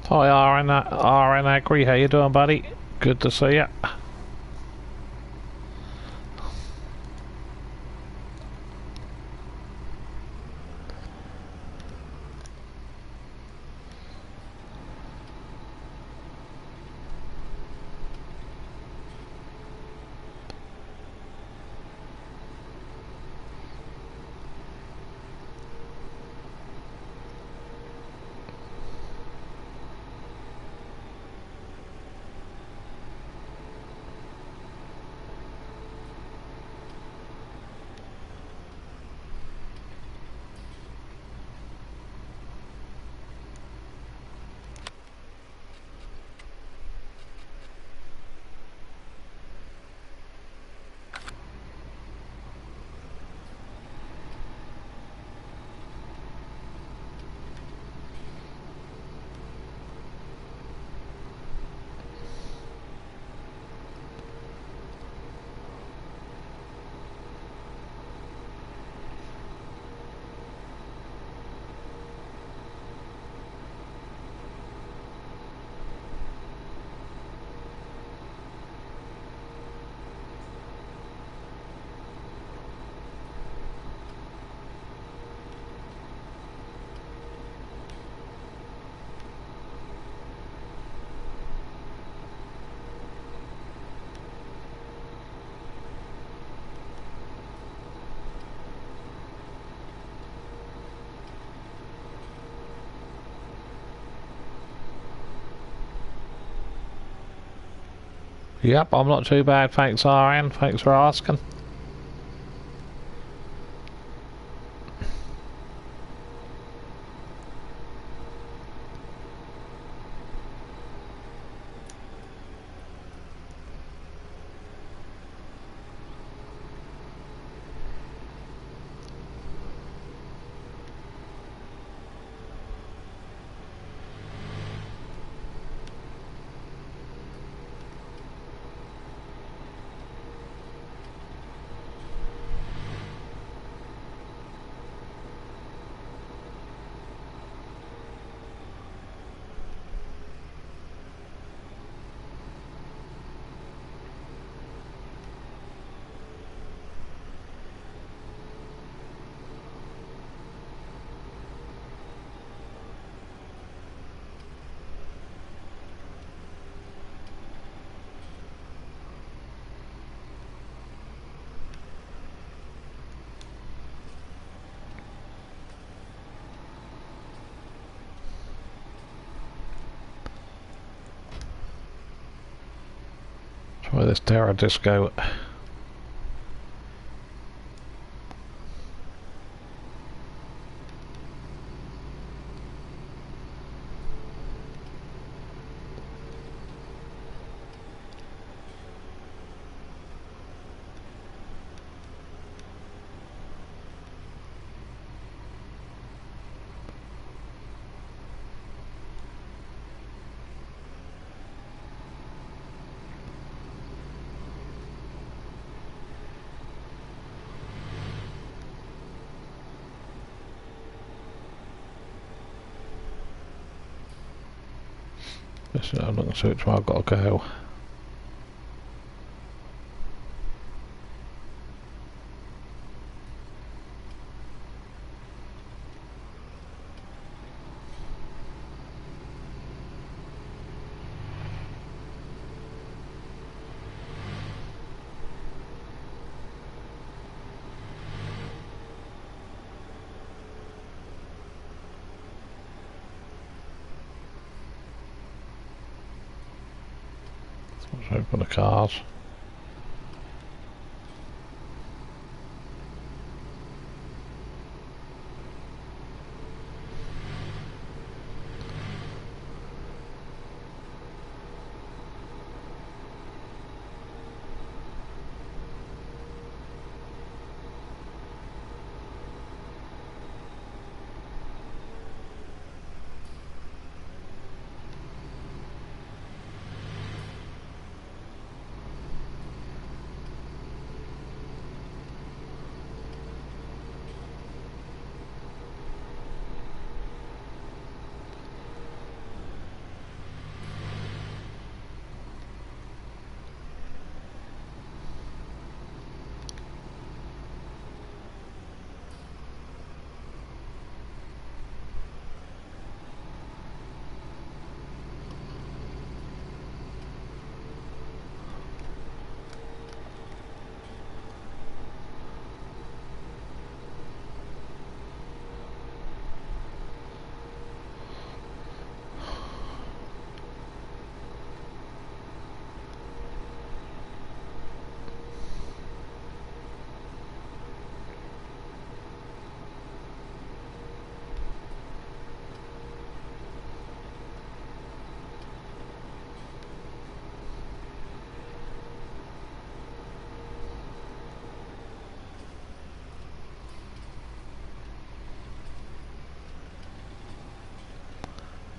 Hi, RN Agri. How you doing, buddy? Good to see you. Yep, I'm not too bad, thanks, RN. Thanks for asking. Try this Terra Disco. I'm not going to see which one I've got to go. Let's open the cars.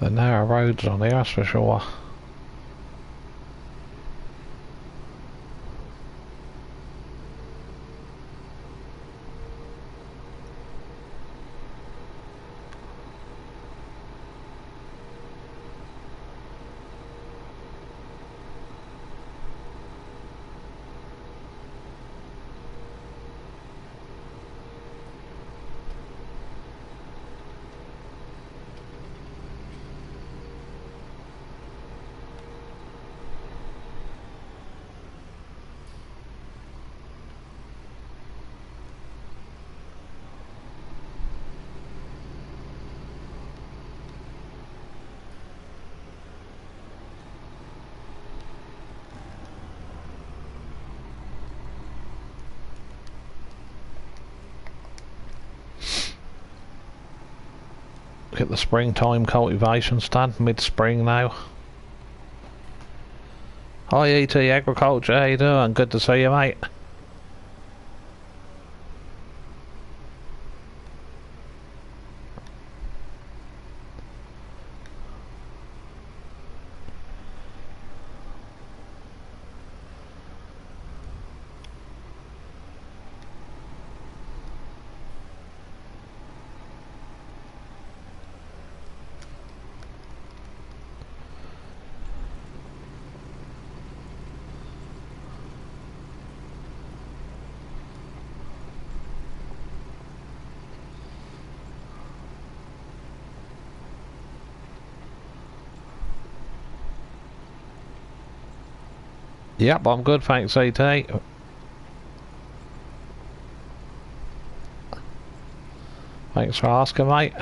The narrow roads on here, that's for sure. Get the springtime cultivation stand, mid-spring now. Hi ET Agriculture, how you doing? Good to see you, mate. Yep, I'm good, thanks ET. Thanks for asking, mate.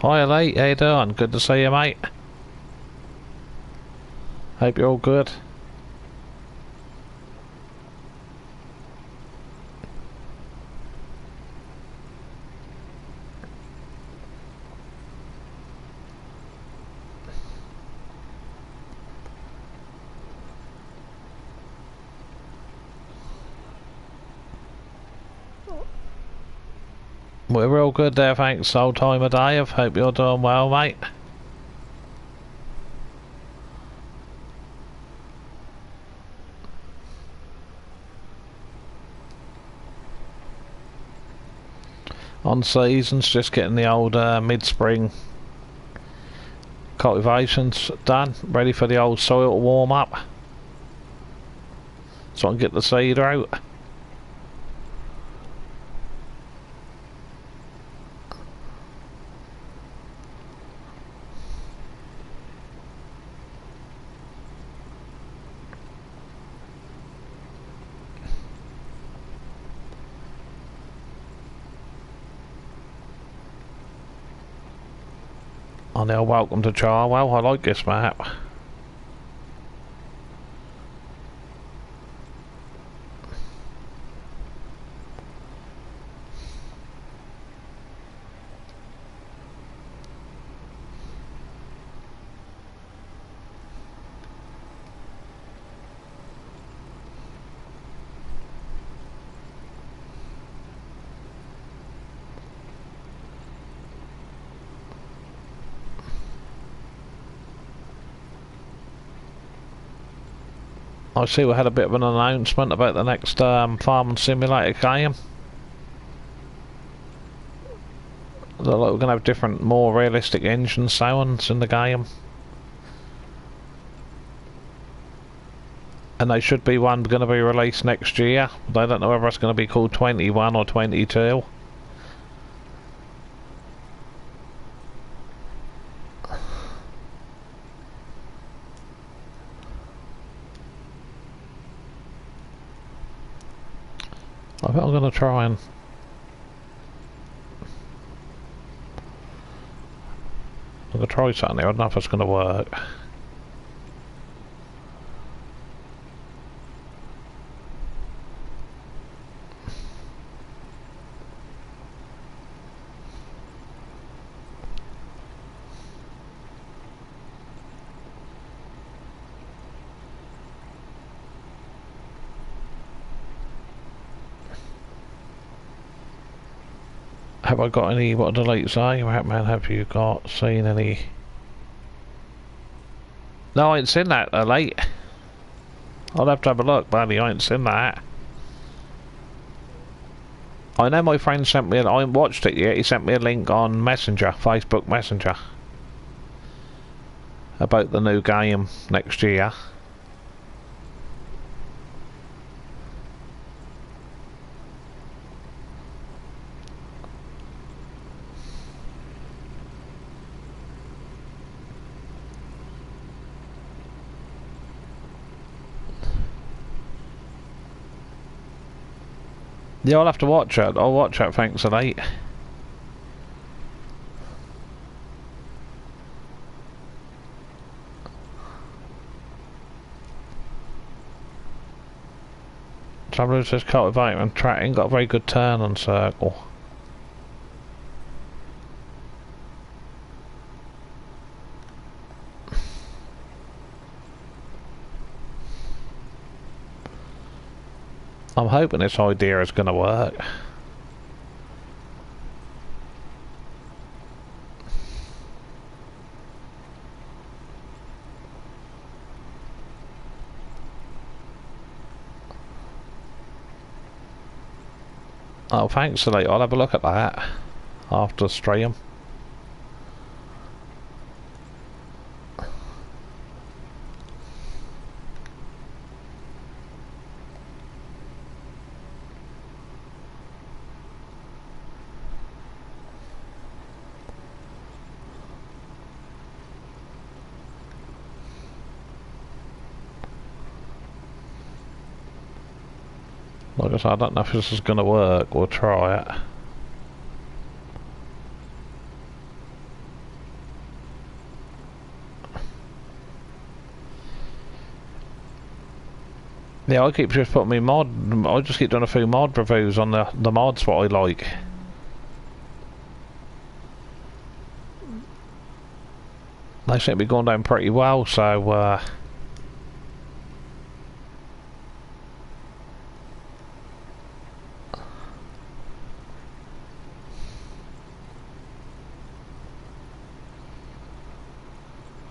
Hi Lee, how you doing? Good to see you, mate. Hope you're all good. We're all good there, thanks. Whole time of day. I hope you're doing well, mate. On seasons, just getting the old mid-spring cultivations done, ready for the old soil to warm up, so I can get the seed out. Oh, now welcome to Charwell. I like this map. I see we had a bit of an announcement about the next Farming Simulator game. Look like we're going to have different, more realistic engine sounds in the game. And there should be one going to be released next year. I don't know whether it's going to be called 21 or 22. I think I'm going to try and... I'm going to try something here. I don't know if it's going to work. Have I got any, what do the deletes say? Man, have you seen any? No, I ain't seen that, late. I'll have to have a look, buddy, I ain't seen that. I know my friend sent me, I haven't watched it yet, he sent me a link on Messenger, Facebook Messenger. About the new game next year. Yeah, I'll have to watch it. I'll watch it, thanks a lot. Trouble is, this cultivator and track ain't got a very good turn on circle. I'm hoping this idea is going to work. Oh, thanks a lot. I'll have a look at that after the stream. Like I said, I don't know if this is going to work. We'll try it. Yeah, I keep just putting me mod. I just keep doing a few mod reviews on the mods what I like. They seem to be going down pretty well, so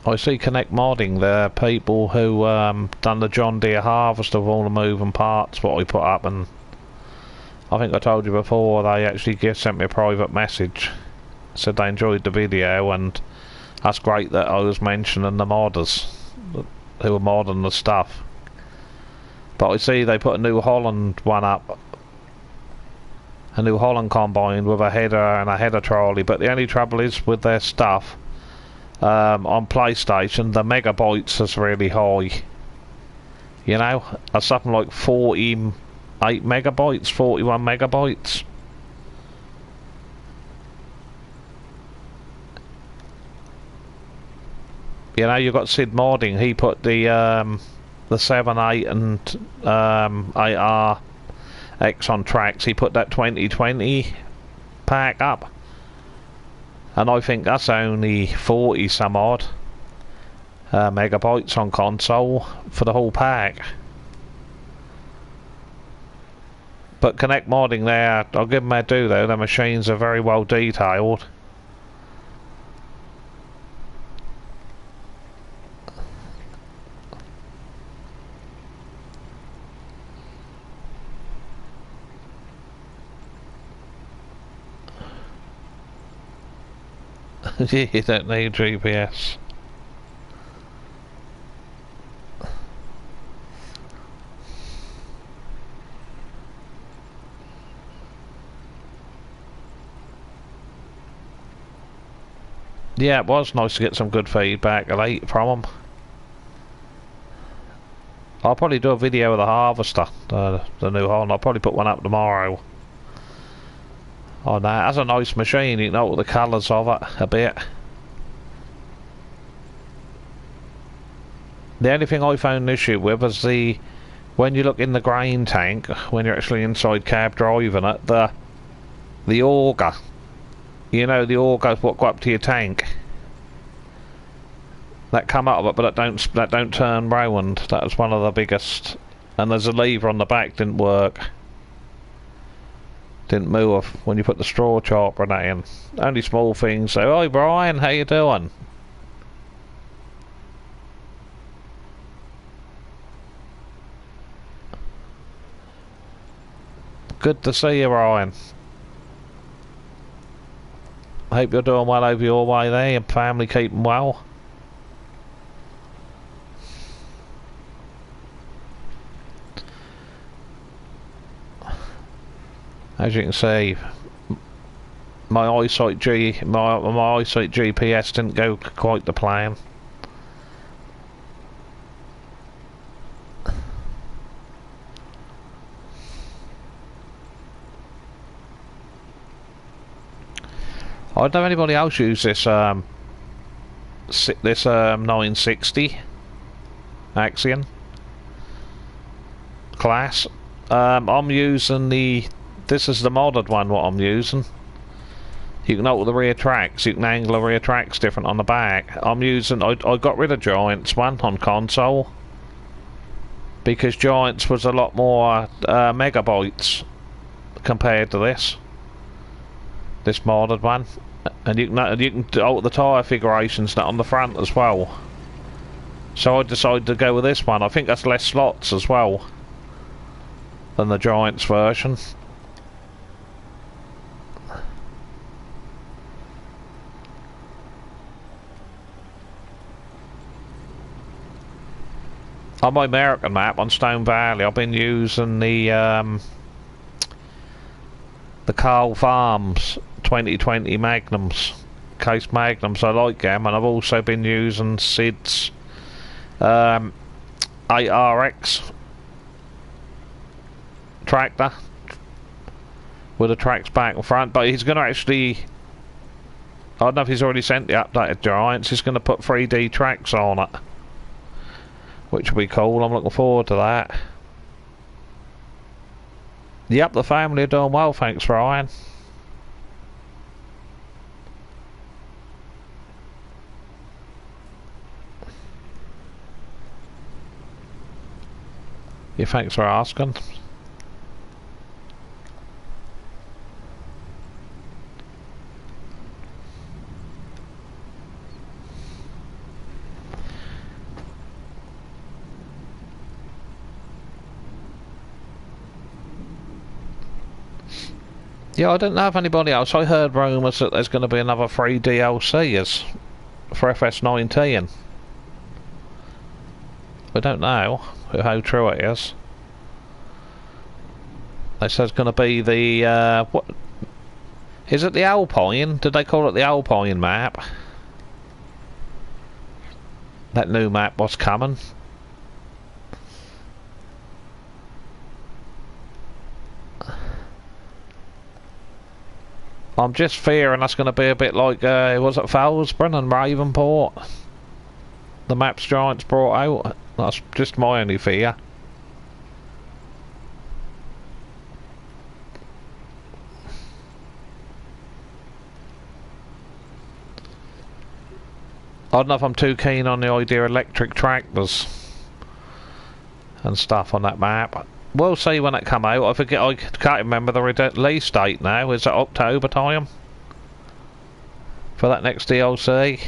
I see Connect Modding, the people who done the John Deere harvest of all the moving parts what I put up, and I think I told you before they actually sent me a private message, said they enjoyed the video, and that's great that I was mentioning the modders who were modding the stuff. But I see they put a New Holland one up, a New Holland combine with a header and a header trolley, but the only trouble is with their stuff, on PlayStation the megabytes is really high. You know, something like 48 megabytes, 41 megabytes. You know, you've got Sid Modding, he put the 7, 8 and 8R X on tracks, he put that 2020 pack up. And I think that's only 40 some odd megabytes on console for the whole pack. But Connect Modding there, I'll give them their due though, their machines are very well detailed. You don't need GPS. Yeah, it was nice to get some good feedback from them. I'll probably do a video of the harvester, the new one. I'll probably put one up tomorrow. Oh, no, that's a nice machine. You can alter the colours of it a bit. The only thing I found an issue with was when you look in the grain tank, when you're actually inside cab driving it, the auger. You know, the auger what go up to your tank. That come out of it, but that don't turn round. That was one of the biggest. And there's a lever on the back, didn't work. Didn't move when you put the straw chopper and that in. Only small things. So, hi Brian, how you doing? Good to see you, Brian. I hope you're doing well over your way there. Your family keeping well. As you can see, my eyesight GPS didn't go quite to plan. I don't know if anybody else use this 960 Axion class. I'm using this is the modded one what I'm using. You can alter the rear tracks, you can angle the rear tracks different on the back. I got rid of Giants one on console because Giants was a lot more megabytes compared to this modded one. And you can alter the tyre figurations on the front as well. So I decided to go with this one. I think that's less slots as well than the Giants version. On my American map on Stone Valley, I've been using the Carl Farms 2020 Magnums, Case Magnums. I like them, and I've also been using Sid's 8RX tractor with the tracks back and front. But he's going to actually, I don't know if he's already sent the updated Giants. He's going to put 3D tracks on it, which will be cool. I'm looking forward to that. Yep, the family are doing well, thanks Ryan. Yeah, thanks for asking. Yeah, I don't know if anybody else. I heard rumours that there's going to be another 3 DLCs for FS19. I don't know how true it is. They said it's going to be the what is it, the Alpine? Did they call it the Alpine map? That new map was coming. I'm just fearing that's going to be a bit like was it Felsburn and Ravenport? The maps Giants brought out. That's just my only fear. I don't know if I'm too keen on the idea of electric tractors and stuff on that map. We'll see when it come out. I can't remember the release date now. Is it October time for that next DLC?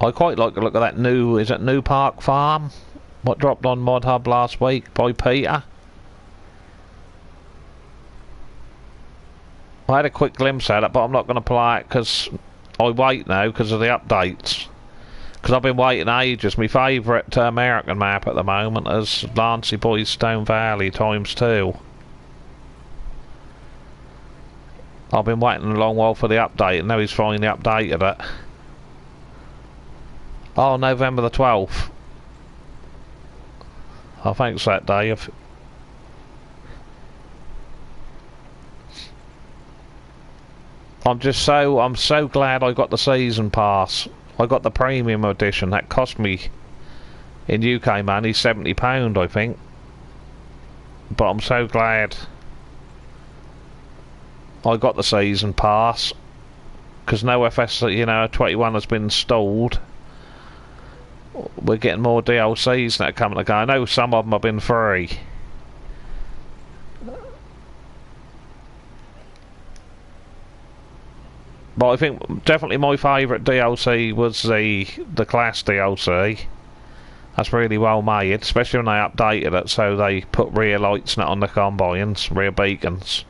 I quite like the look of that new, is it New Park Farm? What dropped on Mod Hub last week by Peter? I had a quick glimpse at it, but I'm not going to play it because I wait now because of the updates. Because I've been waiting ages. My favourite American map at the moment is Lancy Boys Stone Valley ×2. I've been waiting a long while for the update, and now he's finally updated it. Oh, November the 12th. Oh, thanks for that, Dave. I'm so glad I got the season pass. I got the premium edition. That cost me, in UK money, £70, I think. But I'm so glad I got the season pass, because no FS, 21 has been installed. We're getting more DLCs that are coming to go. I know some of them have been free. But I think definitely my favourite DLC was the class DLC. That's really well made, especially when they updated it, so they put rear lights on the combines, rear beacons.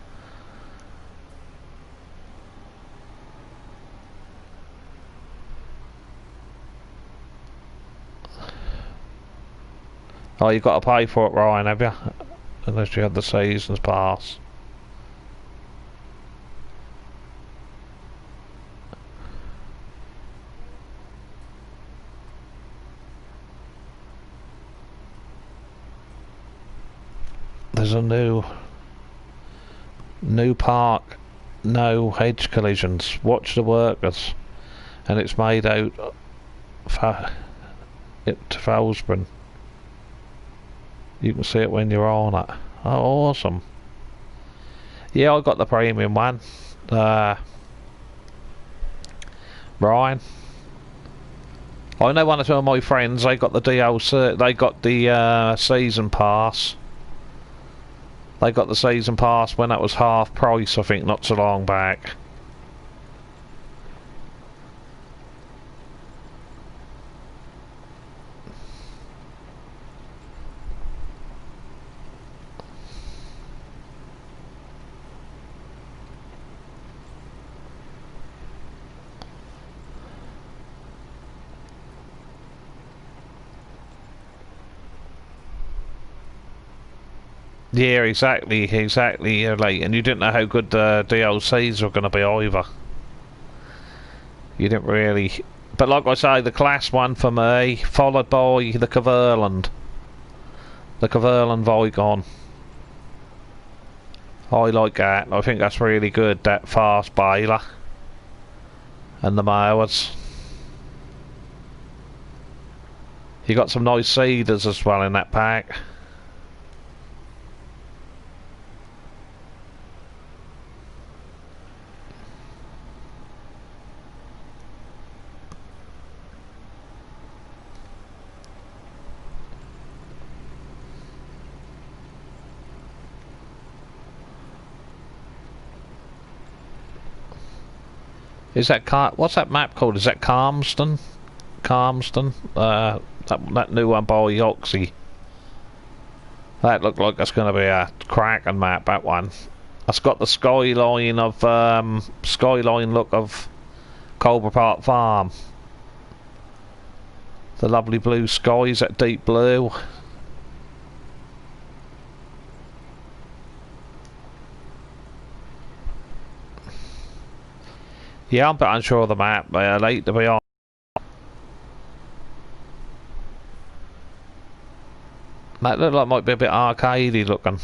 Oh, you've got to pay for it, Ryan, have you? Unless you had the seasons pass. There's a new park, no hedge collisions. Watch the workers, and it's made out to Felsborough. You can see it when you're on it. Oh, awesome! Yeah, I got the premium one. Brian, I know one or two of my friends. They got the DLC. They got the season pass. They got the season pass when that was half price, I think, not so long back. Yeah, exactly, like, and you didn't know how good the DLCs were going to be either. You didn't really, but like I say, the class one for me, followed by the Caverland Vigon. I like that. I think that's really good. That fast baler and the mowers. You got some nice cedars as well in that pack. Is that what's that map called? Is that Calmston? That new one by Oxy. That looked like that's going to be a cracking map. That one. That's got the skyline look of Cobra Park Farm. The lovely blue skies, that deep blue. Yeah, I'm a bit unsure of the map, but I like to be honest. That looked like it might be a bit arcadey looking.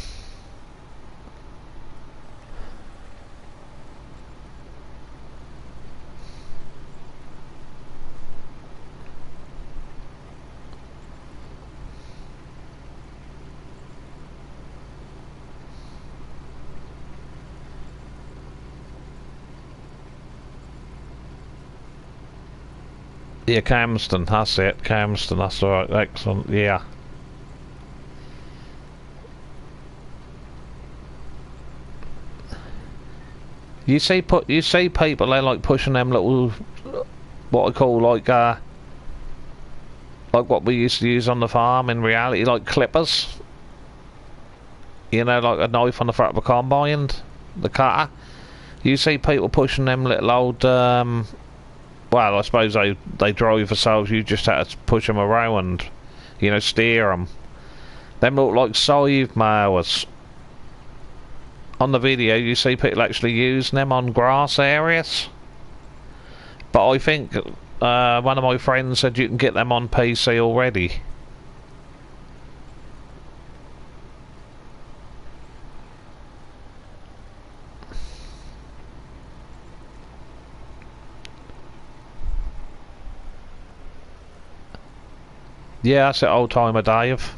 Yeah, Camston, that's it. Camston, that's right. Excellent. Yeah. You see people, they like pushing them little, what I call like what we used to use on the farm in reality, like clippers. You know, like a knife on the front of a combine, the cutter. You see people pushing them little old, well, I suppose they drive themselves, you just have to push them around, you know, steer them. Them look like scythe mowers. on the video you see people actually using them on grass areas. But I think one of my friends said you can get them on PC already. Yeah, that's it, old timer Dave.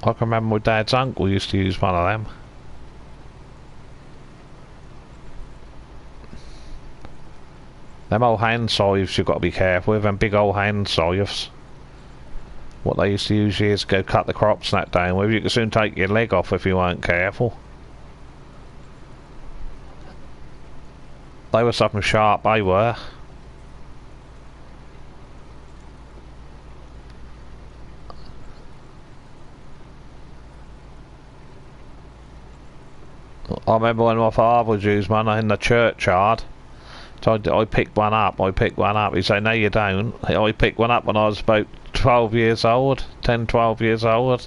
I can remember my dad's uncle used to use one of them. Them old hand scythes you've got to be careful with, them big old hand scythes. What they used to use years ago, cut the crops that down with. You could soon take your leg off if you weren't careful. They were something sharp, they were. I remember when my father was using one in the churchyard. So I picked one up, He said, no you don't. I picked one up when I was about 12 years old, 10, 12 years old.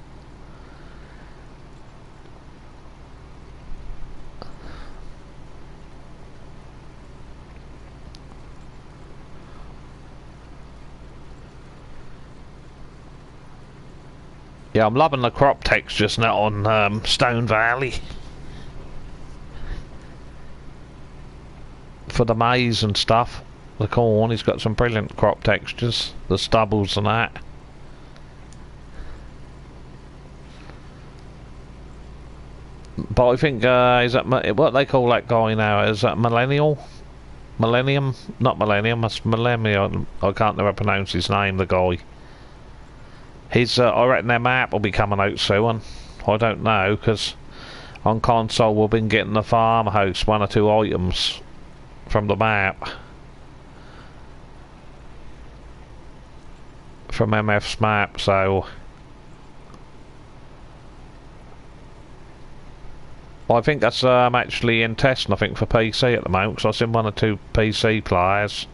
Yeah, I'm loving the crop textures now on Stone Valley. For the maize and stuff, the corn, he's got some brilliant crop textures, the stubbles and that. But I think, is that, what they call that guy now, is that millennial? Millennium? Not millennium, that's millennium. I can't never pronounce his name, the guy. His, I reckon their map will be coming out soon. I don't know, because on console we've been getting the farmhouse, 1 or 2 items from the map from MF's map, so I think that's actually in testing, I think, for PC at the moment, because I've seen 1 or 2 PC players.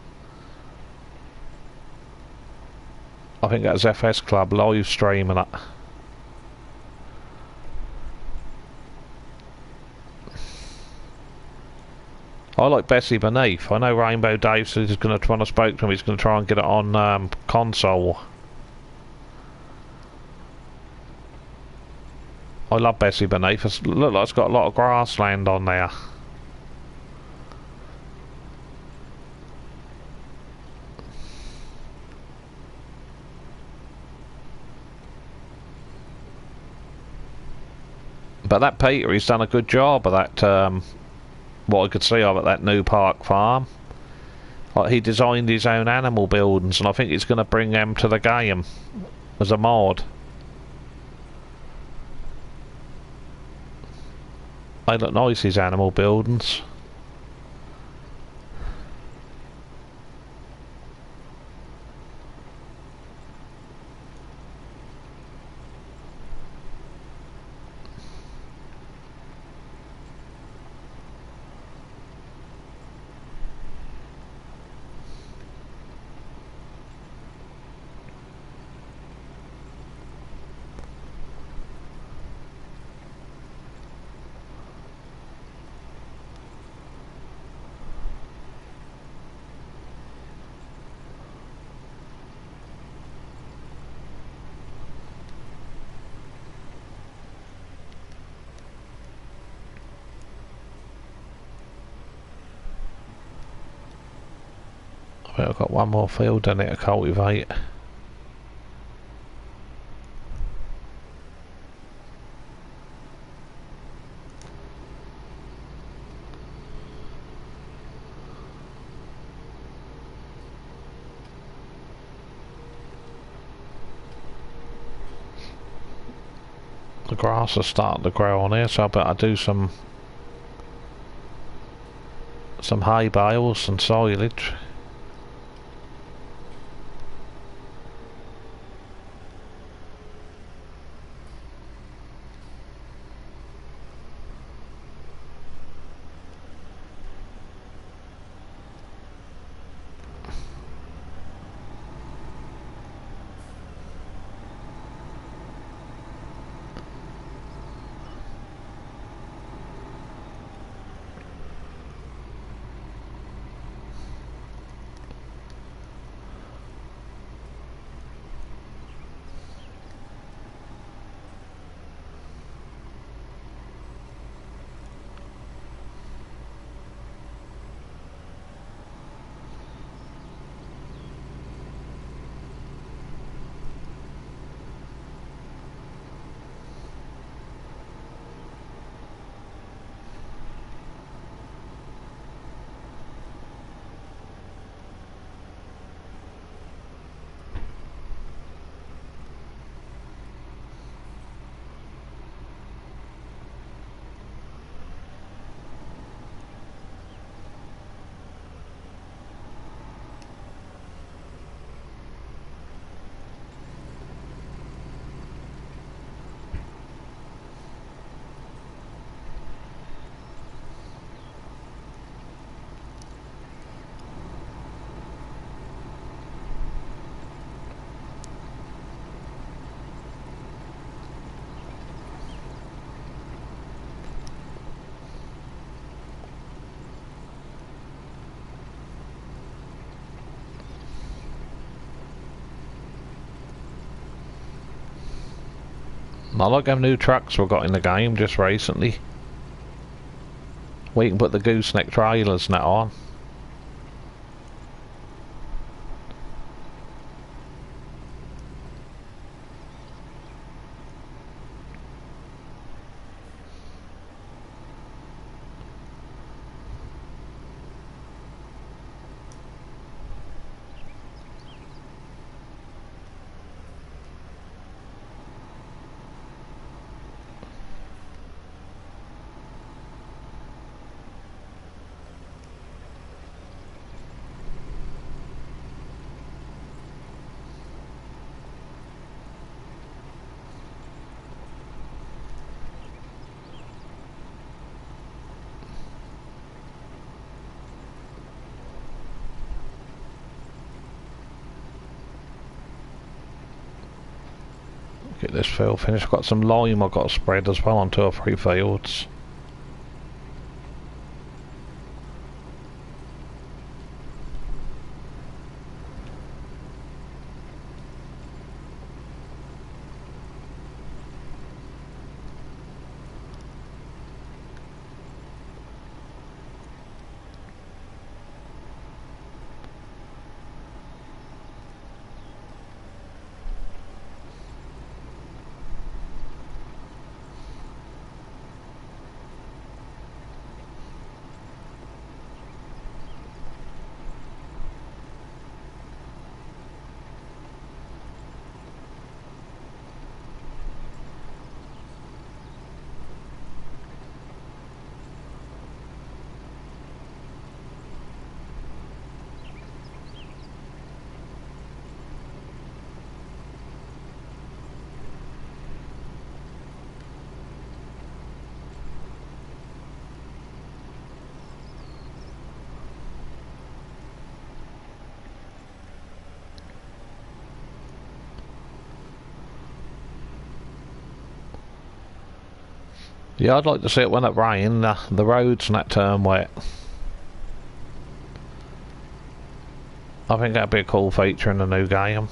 I think that's FS Club live streaming it. I like Bessie Beneath. I know Rainbow Dave said he's going to, when I spoke to him, he's going to try and get it on console. I love Bessie Beneath. It looks like it's got a lot of grassland on there. But that Peter, he's done a good job of that. What I could see of at that new park farm. Like, he designed his own animal buildings, and I think he's going to bring them to the game as a mod. They look nice, his animal buildings. I've got 1 more field in it to cultivate. The grass is starting to grow on here, so I better do some hay bales and silage. I like them new trucks we've got in the game just recently. We can put the gooseneck trailers now on. Get this field finished. I've got some lime I've got to spread as well on 2 or 3 fields. Yeah, I'd like to see it when it rains, the roads and that turn wet. I think that'd be a cool feature in the new game.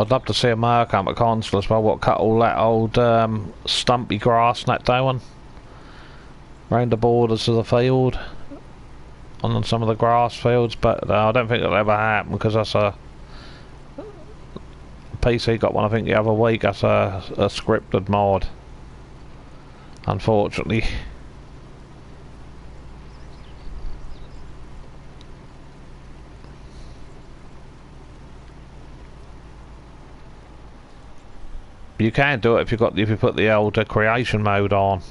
I'd love to see a mark up at Consul as well, what cut all that old stumpy grass and that down round the borders of the field, on some of the grass fields, but I don't think it'll ever happen because that's a PC got one I think the other week. That's a scripted mod, unfortunately. You can do it if you put the old creation mode on.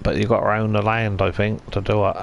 But you've got to own the land, I think, to do it.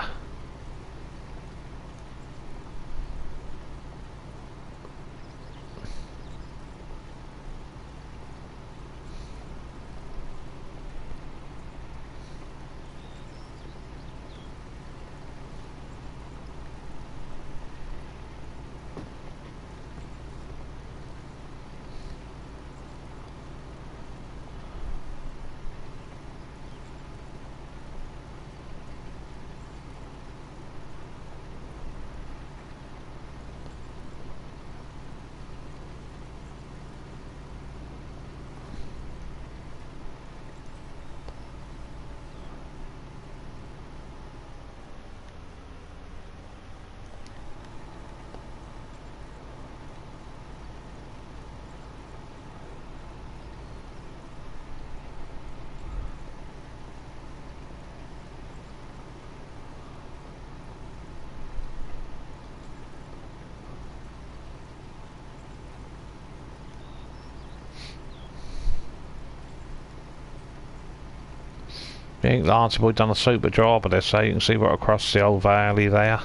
I think Lancy Boy done a super job of this, so you can see right across the old valley there.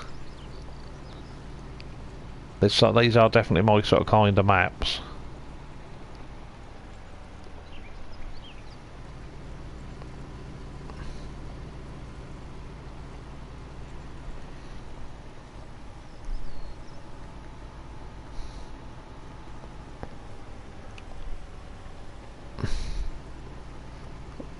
These are definitely my sort of kind of maps.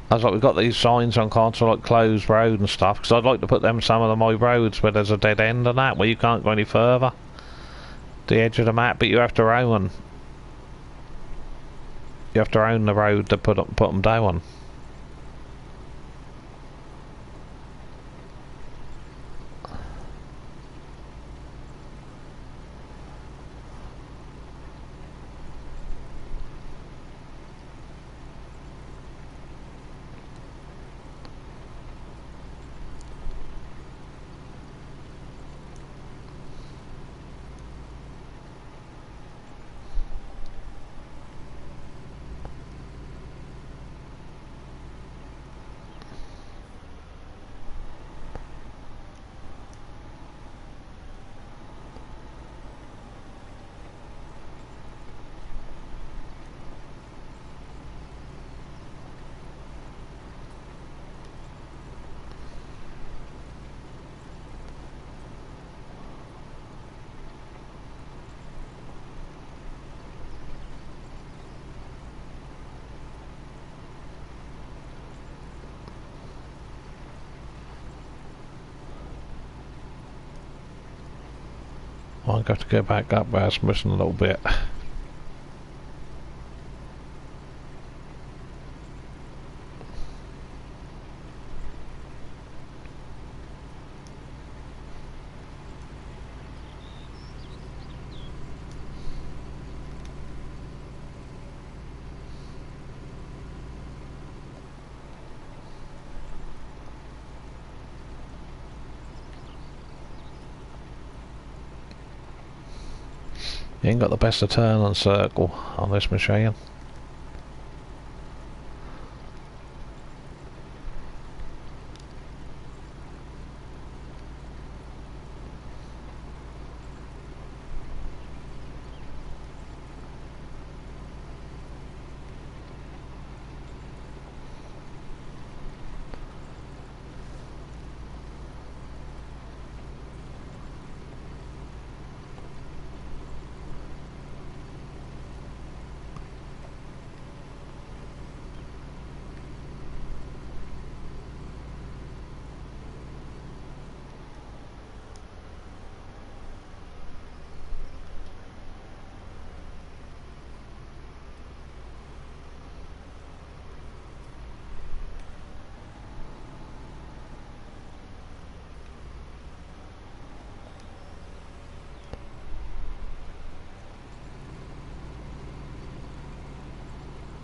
That's like we've got these signs on console like closed road and stuff, because I'd like to put them on some of my roads where there's a dead end and that, where you can't go any further. The edge of the map, but you have to own. You have to own the road to put them down. I'm going to have to go back up there, it's missing a little bit. You ain't got the best of turn and circle on this machine.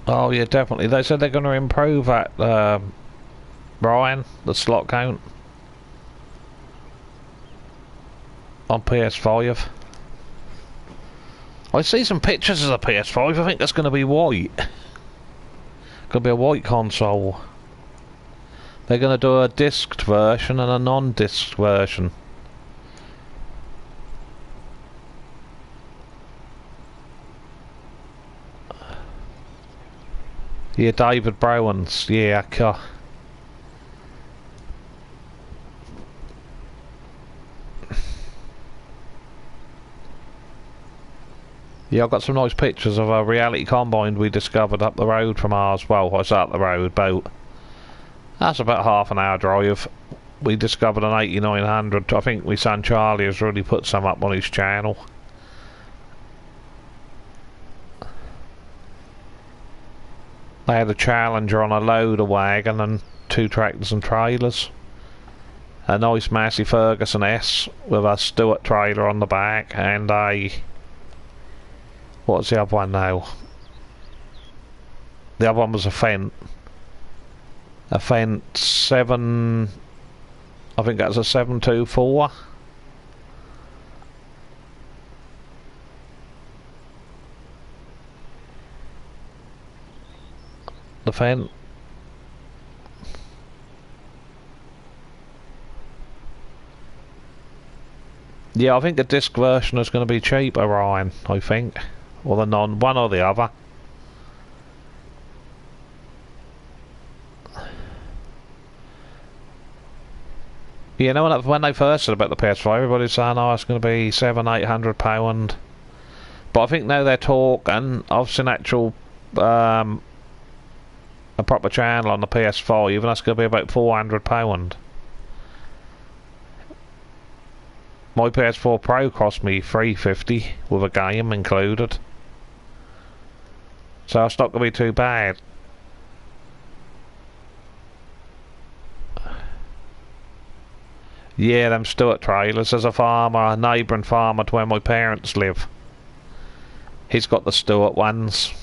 Oh yeah, definitely. They said they're going to improve that, Ryan, the slot count on PS5. I see some pictures of the PS5. I think that's going to be white. Going to be a white console. They're going to do a disced version and a non-disced version. Yeah, David Browan's. Yeah, yeah, I've got some nice pictures of a reality combine we discovered up the road from ours. Well, I was up the road about... That's about half an hour drive. We discovered an 8900. I think my son Charlie has really put some up on his channel. They had a Challenger on a loader wagon and 2 tractors and trailers. A nice Massey Ferguson S with a Stewart trailer on the back and a... What's the other one now? The other one was a Fendt. A Fendt 7... I think that's a 724. The Fendt. Yeah, I think the disc version is going to be cheaper, Ryan, I think. Or the non... one or the other. You know, when they first said about the PS5, everybody's saying, oh, it's going to be £700-800. But I think now they're talking, I've seen actual, a proper channel on the PS5, and that's going to be about £400. My PS4 Pro cost me $350 with a game included. So it's not going to be too bad. Yeah, them Stewart trailers. There's a farmer, a neighbouring farmer to where my parents live. He's got the Stewart ones.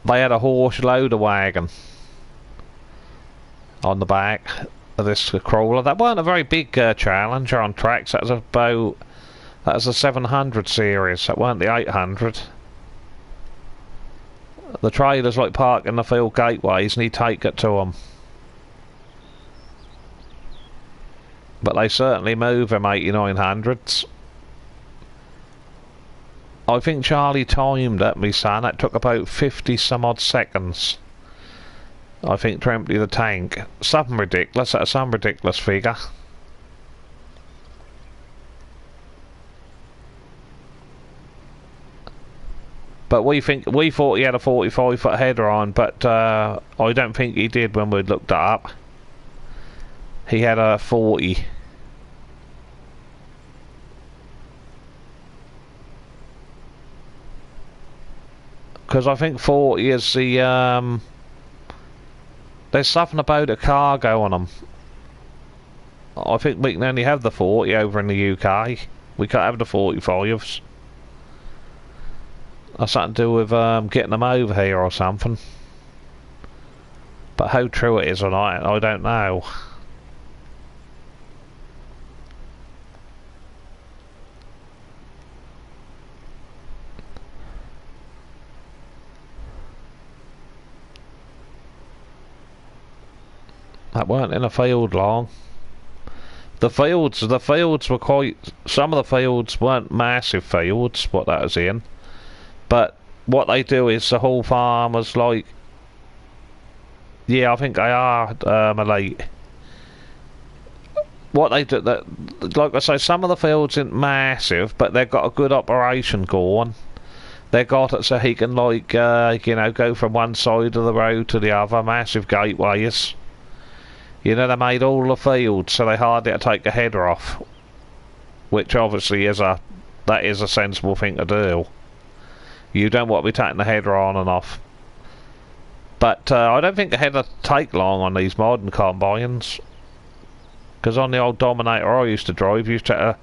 They had a horse loader wagon on the back of this crawler. That weren't a very big Challenger on tracks. That was about... That was a 700 series. That weren't the 800. The trailers like park in the field gateways and you take it to them. But they certainly move them 8900s. I think Charlie timed it, me son. It took about 50 some odd seconds, I think, to empty the tank. Something ridiculous. That's some ridiculous figure. But we thought he had a 45-foot header on, but I don't think he did when we looked it up. He had a 40. Because I think 40 is the... there's something about a cargo on them. I think we can only have the 40 over in the UK. We can't have the 45s. That's something to do with getting them over here or something. But how true it is or not, I don't know. That weren't in a field long. The fields were quite... Some of the fields weren't massive fields, what that was in. But what they do is the whole farm was like... Yeah, I think they are, Malate. What they do... like I say, some of the fields aren't massive, but they've got a good operation going. They got it so he can, like, you know, go from one side of the road to the other. Massive gateways. You know, they made all the fields so they hardly had to take a header off. Which obviously is a sensible thing to do. You don't want to be taking the header on and off. But I don't think the header take long on these modern combines. Because on the old Dominator I used to drive, you used to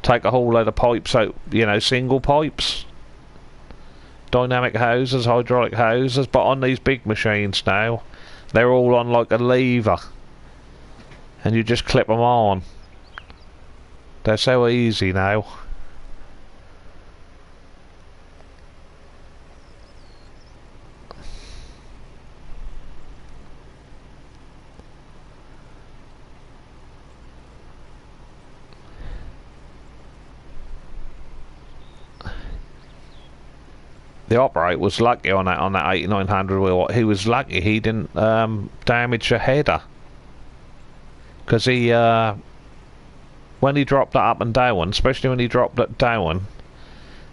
take a whole load of pipes out, you know, single pipes, dynamic hoses, hydraulic hoses, but on these big machines now, they're all on like a lever, and you just clip them on. They're so easy now. The operator was lucky on that 8900 wheel. He was lucky he didn't damage the header, because he when he dropped that up and down, especially when he dropped it down,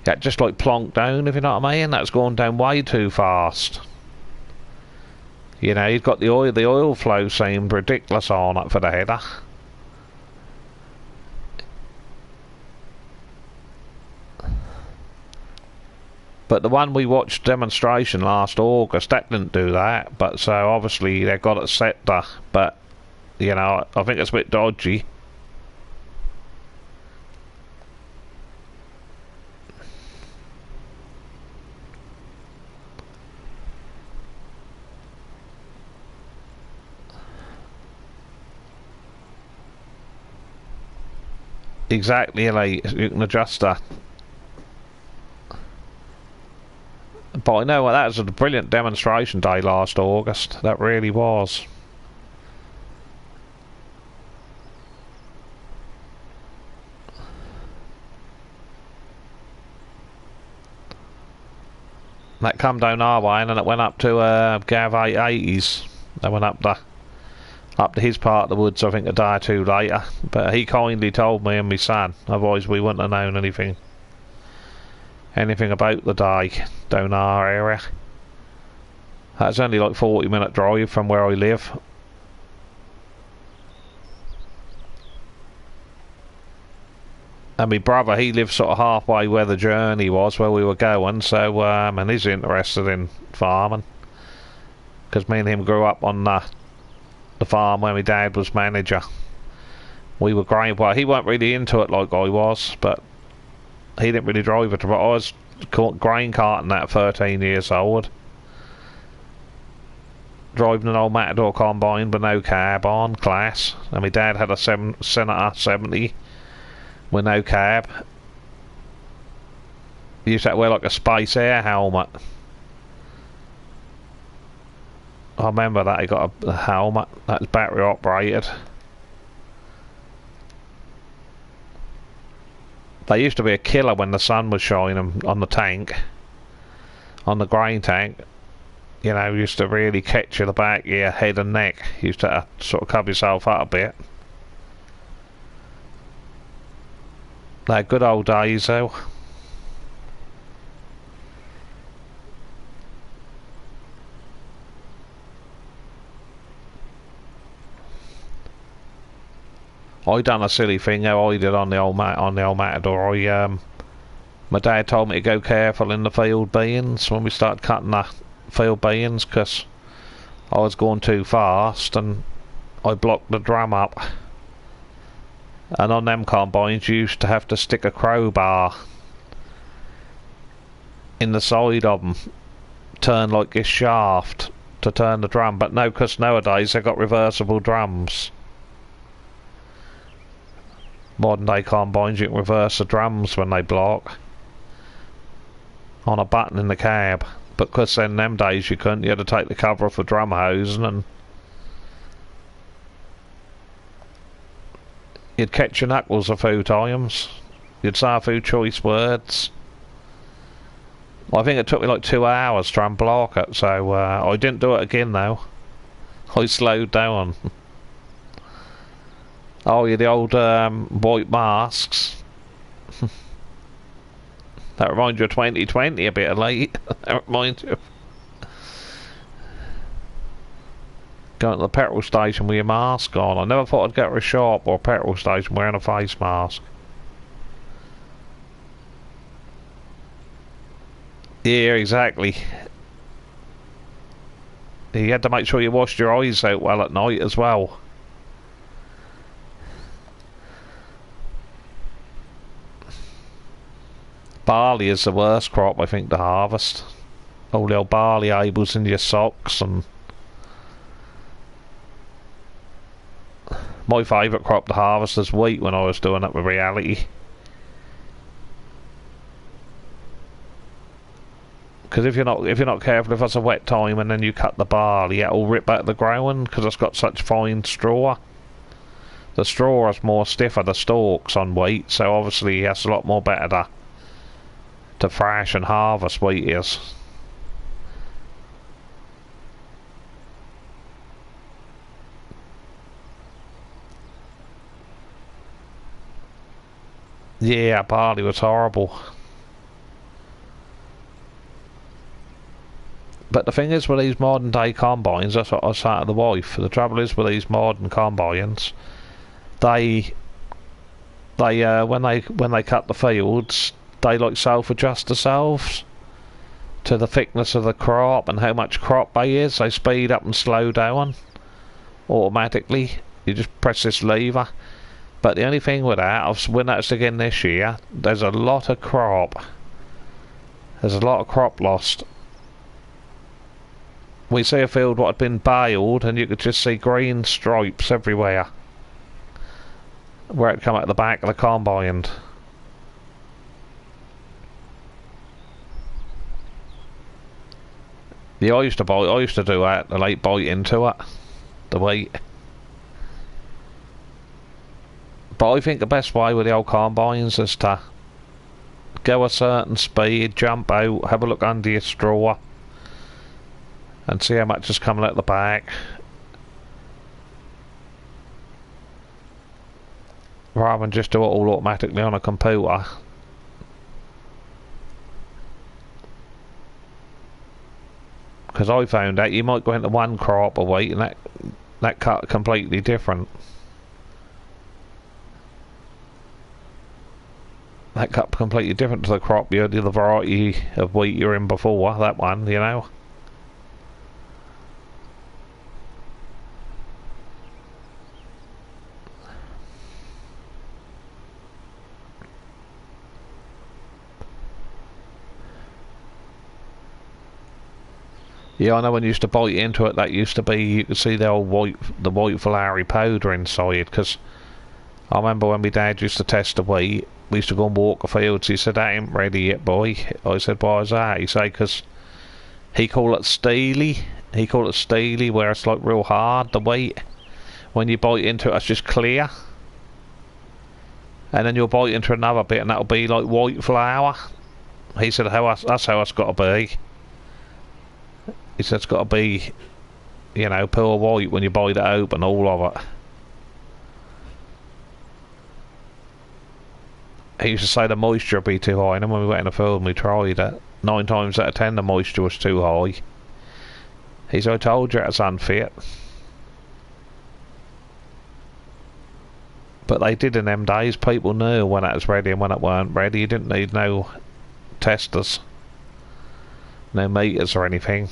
that just like plonked down, if you know what I mean. That's going down way too fast. You know, he's got the oil flow seemed ridiculous on it for the header. But the one we watched demonstration last August, that didn't do that. But so obviously they got it set there. But you know, I think it's a bit dodgy. Exactly, like you can adjust that. But I know that was a brilliant demonstration day last August. That really was. That come down our way and then it went up to Gav 880s. They went up to his part of the woods, I think, a day or two later. But he kindly told me and my son, otherwise we wouldn't have known anything about the day down our area. That's only like 40-minute drive from where I live. And my brother, he lives sort of halfway where the journey was, where we were going, so and he's interested in farming, because me and him grew up on the farm where my dad was manager. We were grain, well, he weren't really into it like I was, but he didn't really drive it. But I was grain carting at 13 years old, driving an old Matador combine with no cab on, class. And my dad had a Senator 70 with no cab. He used to wear like a Space Air helmet. I remember that he got a helmet that was battery operated. They used to be a killer when the sun was shining on the tank, on the grain tank. You know, used to really catch you the back of your head and neck. Used to sort of cover yourself up a bit. They're good old days though. I done a silly thing how I did on the old Matador. My dad told me to go careful in the field beans when we started cutting the field beans, because I was going too fast and I blocked the drum up. And on them combines you used to have to stick a crowbar in the side of them, turn like this shaft to turn the drum. But no, because nowadays they've got reversible drums. Modern day combines, you can reverse the drums when they block on a button in the cab. But because in them days you couldn't, you had to take the cover off the drum hosing and you'd catch your knuckles a few times. You'd say a few choice words. I think it took me like 2 hours to unblock it, so I didn't do it again though. I slowed down. Oh yeah, the old white masks. That reminds you of 2020 a bit late. That reminds you of going to the petrol station with your mask on. I never thought I'd get to a shop or a petrol station wearing a face mask. Yeah, exactly. You had to make sure you washed your eyes out well at night as well. Barley is the worst crop, I think, to harvest. All the old barley ables in your socks. And my favourite crop to harvest is wheat when I was doing it with reality. Because if you're not careful, if it's a wet time and then you cut the barley, it'll rip out the ground because it's got such fine straw. The straw is more stiffer, the stalks on wheat, so obviously it's a lot more better to thrash and harvest wheat is. Yeah, barley was horrible. But the thing is with these modern day combines, that's what I was saying to the wife, the trouble is with these modern combines, they when they cut the fields, they like self-adjust themselves to the thickness of the crop and how much crop they is. They speed up and slow down automatically. You just press this lever. But the only thing with that, we noticed again this year, there's a lot of crop. There's a lot of crop lost. We see a field what had been baled and you could just see green stripes everywhere where it come out the back of the combine. Yeah, I used to do that, the late bite into it, the wheat. But I think the best way with the old combines is to go a certain speed, jump out, have a look under your straw and see how much is coming out the back, rather than just do it all automatically on a computer. Because I found out you might go into one crop of wheat and that cut completely different. That cut completely different to the crop the variety of wheat you're in before, that one, you know. Yeah, I know when you used to bite into it, that used to be, you could see the old white Valari powder inside, because I remember when my dad used to test the wheat, we used to go and walk the fields. He said, "That ain't ready yet, boy." I said, "Why is that?" He said, "Because he call it steely. He call it steely, where it's like real hard, the wheat. When you bite into it, it's just clear. And then you'll bite into another bit and that'll be like white flour." He said, that's how it's got to be. He said it's got to be, you know, pure white when you bite it open, all of it. He used to say the moisture would be too high, and then when we went in the field and we tried it, 9 times out of 10 the moisture was too high. He said, "I told you it's unfit." But they did in them days. People knew when it was ready and when it weren't ready. You didn't need no testers, no meters or anything.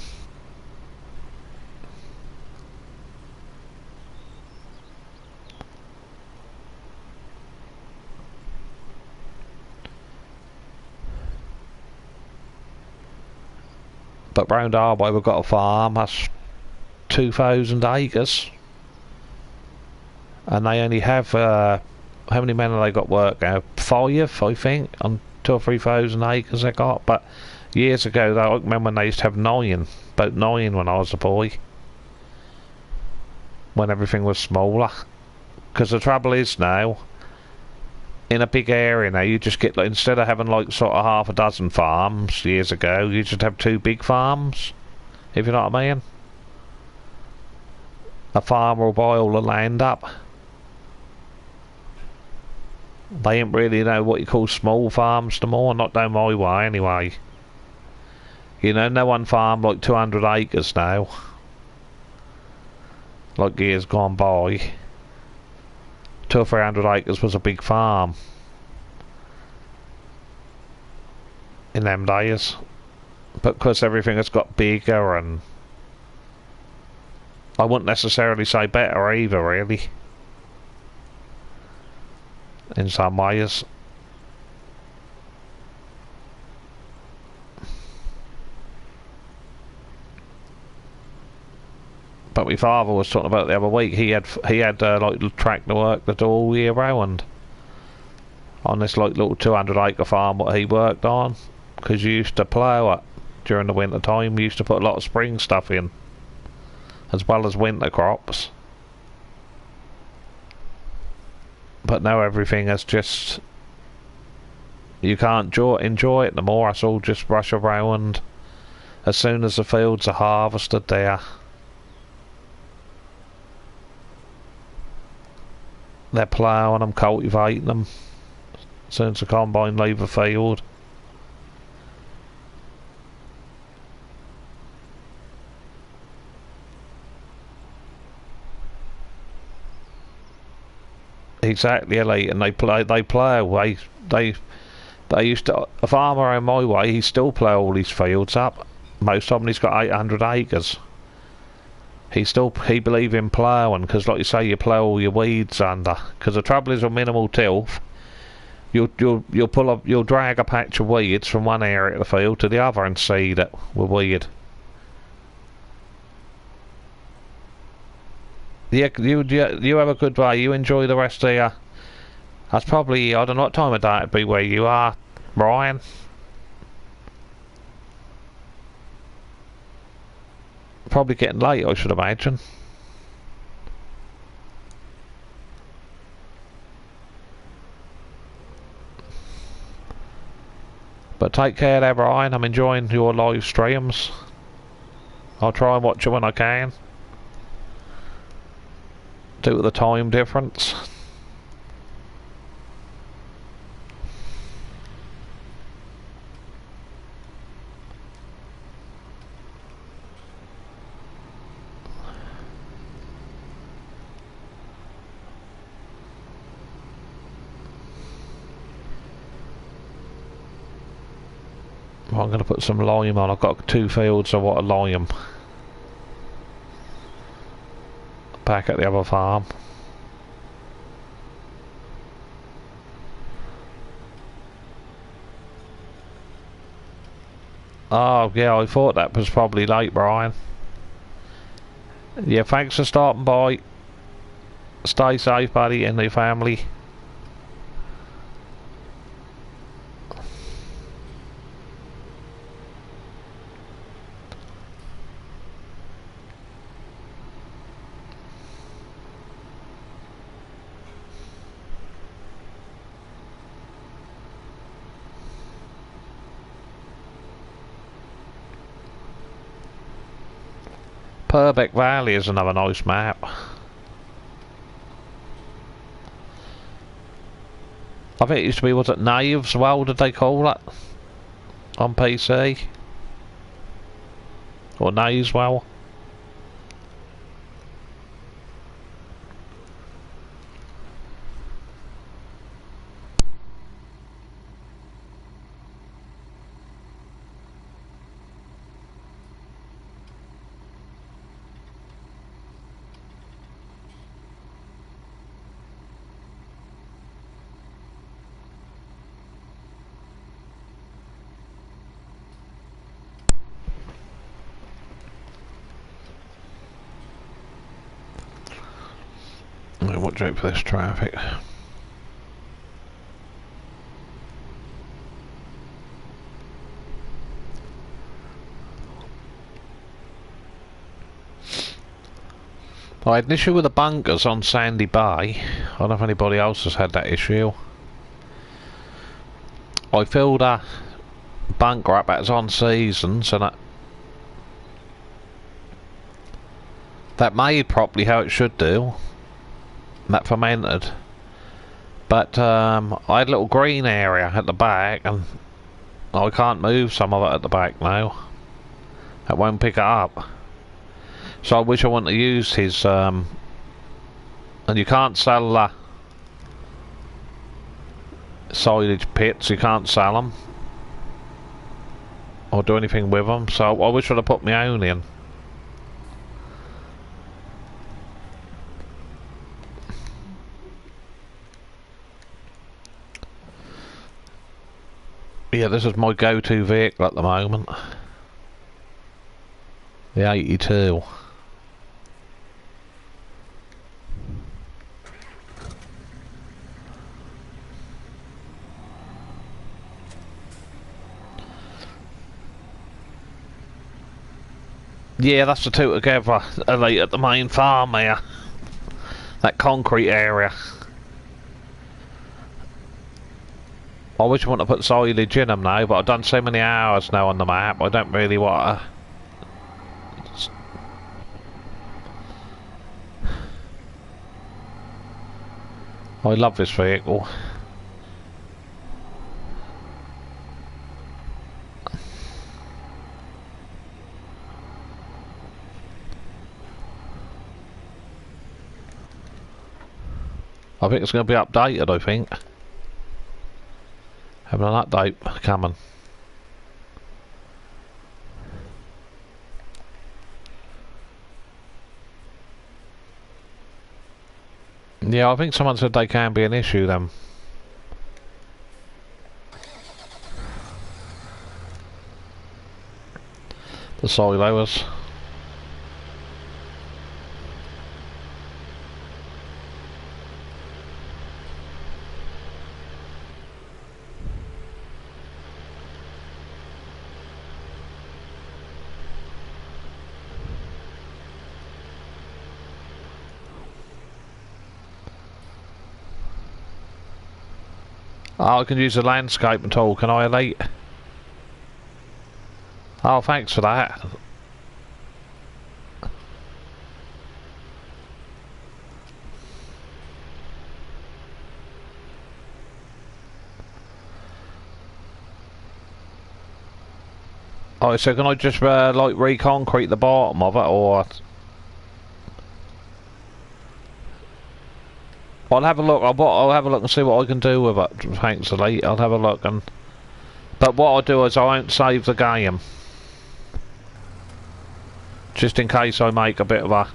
But round our way we've got a farm that's 2,000 acres, and they only have how many men have they got work now? 5, I think, on 2,000 or 3,000 acres they got. But years ago, I remember when they used to have 9, about 9 when I was a boy, when everything was smaller. Because the trouble is now, in a big area now, you just get, like, instead of having like sort of half a dozen farms years ago, you just have 2 big farms, if you know what I mean. A farmer will buy all the land up. They ain't really know what you call small farms no more, not down my way anyway. You know, no one farm like 200 acres now, like years gone by. 200 or 300 acres was a big farm in them days. But because everything has got bigger, and I wouldn't necessarily say better either, really, in some ways. But my father was talking about the other week. He had like tractor work to do all year round on this like little 200-acre farm what he worked on, because you used to plough it during the winter time. You used to put a lot of spring stuff in as well as winter crops. But now everything is just, you can't enjoy it no more. It's all just rush around. As soon as the fields are harvested there, they're ploughing them, cultivating them, as soon as the combine leave the field. Exactly, Elite, and they plough. They used to, a farmer in my way, he still plough all these fields up. Most of them, he's got 800 acres. He believe in ploughing, because like you say, you plough all your weeds under. Because the trouble is with minimal tilth, you'll drag a patch of weeds from one area of the field to the other and seed it with weed. Yeah, you have a good day. You enjoy the rest of your. That's probably, I don't know what time of day it'd be where you are, Brian. Probably getting late, I should imagine. But take care there, Brian. I'm enjoying your live streams. I'll try and watch it when I can. Due to the time difference. Well, I'm going to put some lime on. I've got 2 fields of what a lime. Back at the other farm. Oh yeah, I thought that was probably late, Brian. Yeah, thanks for stopping by. Stay safe, buddy, and your family. Purbeck Valley is another nice map. I think it used to be, was it Naves? Well, did they call it? On PC? Or Naves, well? Watch out for this traffic. I had an issue with the bunkers on Sandy Bay. I don't know if anybody else has had that issue. I filled a bunker up that was on seasons, and that made properly how it should do. That fermented, but I had a little green area at the back, and I can't move some of it at the back now. It won't pick it up. So I wish I wouldn't have used his and you can't sell silage pits. You can't sell them or do anything with them, so I wish I'd have put my own in. Yeah, this is my go-to vehicle at the moment. The 82. Yeah, that's the two together. Elite at the main farm here. That concrete area. I wish I wanted to put silage in them now, but I've done so many hours now on the map, I don't really want to. I love this vehicle. I think it's going to be updated, I think. Having an update coming. Yeah, I think someone said they can be an issue then. The silos. Oh, I can use the landscaping tool, can I, Elite? Oh, thanks for that. Oh, so can I just, like, reconcrete the bottom of it, or... I'll have a look, I'll have a look and see what I can do with it, thanks, Elite. I'll have a look and... But what I'll do is I won't save the game. Just in case I make a bit of a...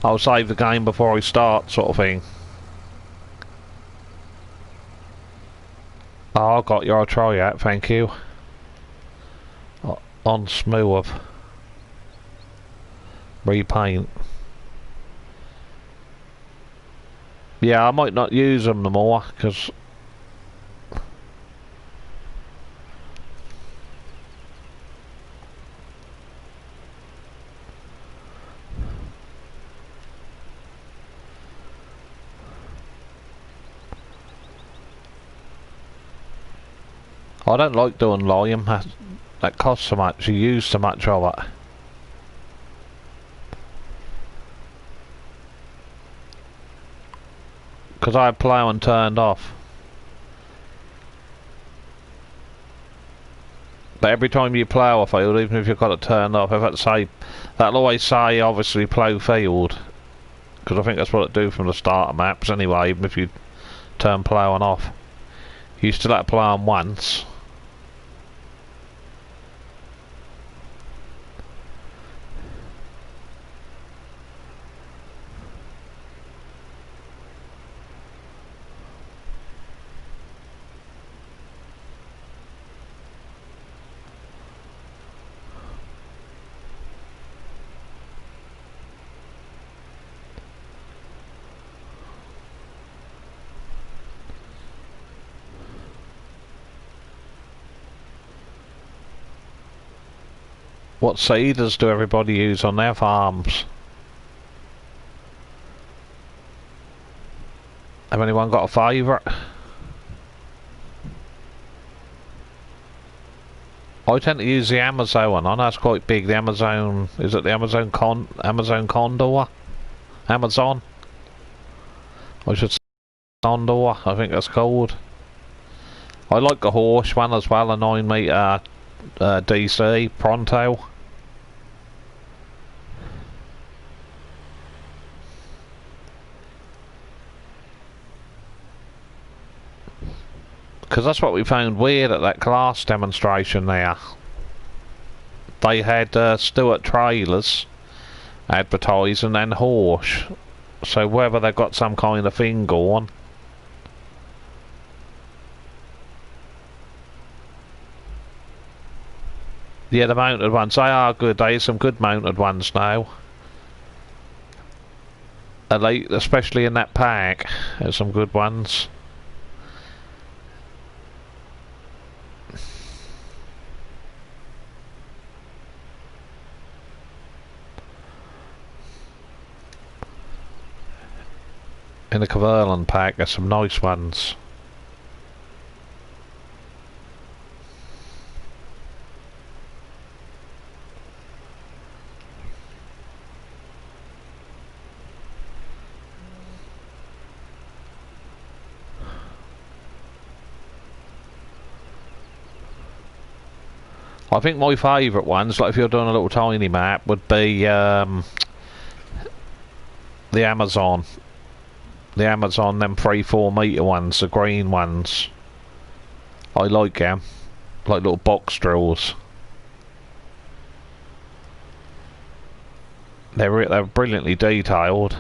I'll save the game before I start, sort of thing. Oh, I got you, I'll try that, thank you. On smooth. Repaint. Yeah, I might not use them no more, because... I don't like doing lime, that costs so much, you use so much of it. Because I had ploughing turned off. But every time you plough a field, even if you've got it turned off, that'll always say obviously plough field. Because I think that's what it do from the starter maps anyway, even if you turn ploughing off. You still have to plough them once. What seeders do everybody use on their farms? Have anyone got a favourite? I tend to use the Amazon. I know it's quite big. The Amazon, is it the Amazon Condor? Amazon? I should say Condor, I think that's called. I like the horse one as well, a 9 metre DC Pronto. Because that's what we found weird at that class demonstration there. They had Stewart trailers advertised and then horse. So whether they've got some kind of thing going. Yeah, the mounted ones, they are good. There's some good mounted ones now. Especially in that pack, there's some good ones. In the Caverland pack, there's some nice ones. I think my favourite ones, like if you're doing a little tiny map, would be the Amazon. The Amazon, them 3-4 metre ones, the green ones. I like them. Like little box drills. They're brilliantly detailed.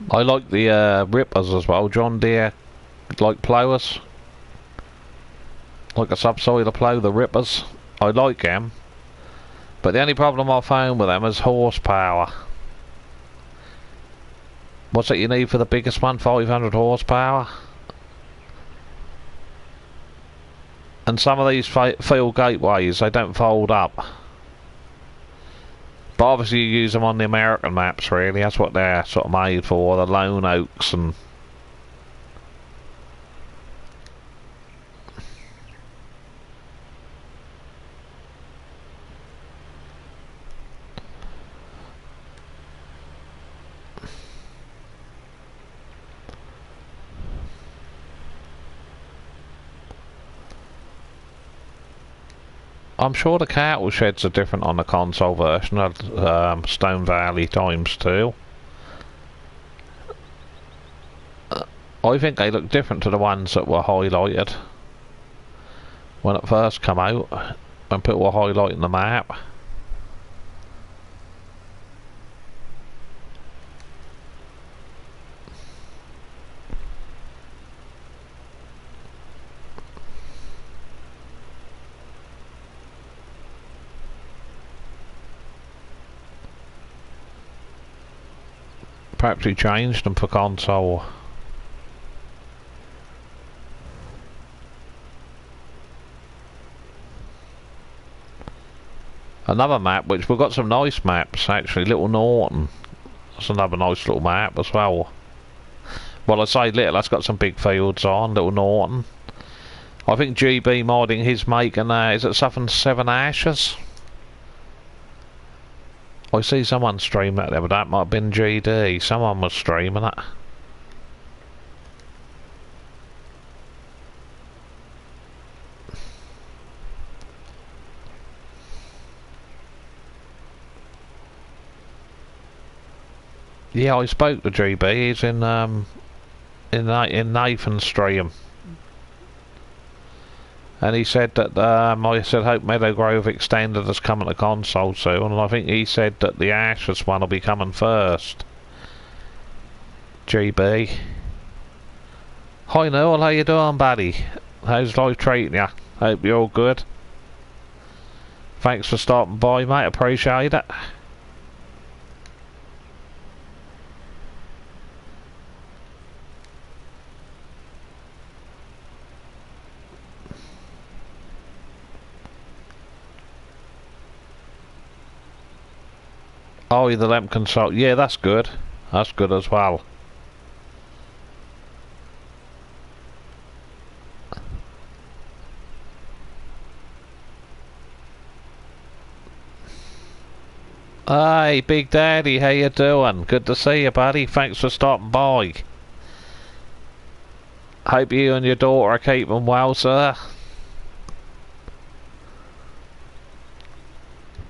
I like the rippers as well, John Deere, like ploughers. Like a subsoiler plough, the rippers. I like them. But the only problem I found with them is horsepower. What's it you need for the biggest one? 500 horsepower? And some of these field gateways, they don't fold up. But obviously you use them on the American maps, really. That's what they're sort of made for, the lone oaks and... I'm sure the cattle sheds are different on the console version of Stone Valley ×2. I think they look different to the ones that were highlighted when it first came out, when people were highlighting the map. Perhaps he changed them for console. Another map, which we've got some nice maps actually, Little Norton. That's another nice little map as well. Well, I say little, that's got some big fields on, Little Norton. I think GB modding his making, is it something 7 Ashes? I see someone stream that there, but that might have been GD. Someone was streaming it. Yeah, I spoke to GB. He's in Nathan's stream. And he said that, I said Hope Meadow Grove Extended is coming to console soon, and I think he said that the Ashes one will be coming first. GB. Hi Noel, how you doing, buddy? How's life treating you? Hope you're all good. Thanks for stopping by, mate, appreciate it. Oh, the lamp console. Yeah, that's good. That's good as well. Hey, Big Daddy, how you doing? Good to see you, buddy. Thanks for stopping by. Hope you and your daughter are keeping well, sir.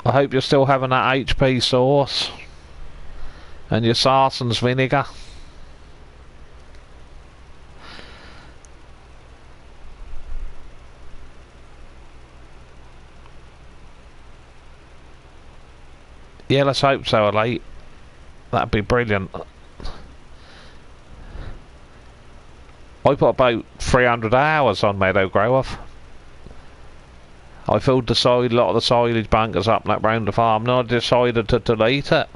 I hope you're still having that HP sauce and your Sarson's vinegar. Yeah, let's hope so, Elite. That'd be brilliant. I put about 300 hours on Meadow Growth. I filled the soil, a lot of the silage bunkers up and that round the farm, and I decided to delete it.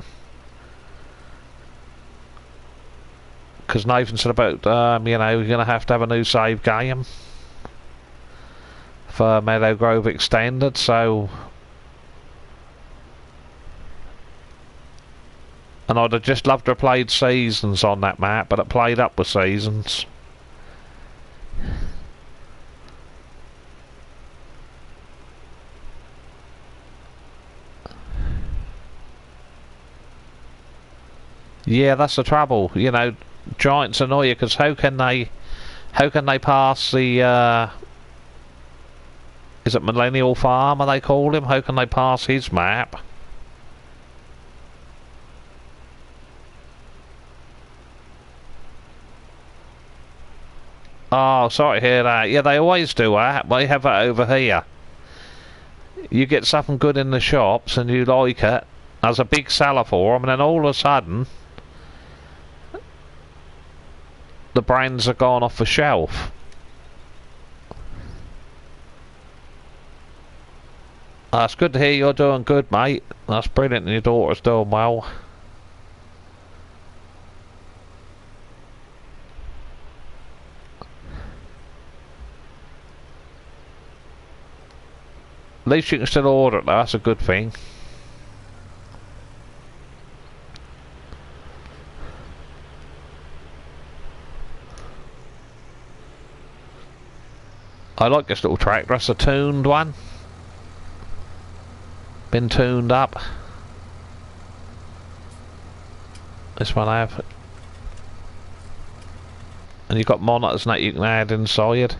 Because Nathan said about, you know, you're going to have a new save game for Meadow Grove Extended, so... And I'd have just loved to have played Seasons on that map, but it played up with Seasons. Yeah, that's the trouble. You know, Giants annoy you because how can they pass the is it Millennial Farmer they call him? How can they pass his map? Oh, sorry to hear that. Yeah, they always do that. They have it over here. You get something good in the shops and you like it. There's a big seller for them, and then all of a sudden the brands are gone off the shelf. It's good to hear you're doing good, mate. That's brilliant, and your daughter's doing well. At least you can still order it though, that's a good thing. I like this little tractor, that's a tuned one. Been tuned up. This one I have. And you've got monitors that you can add inside.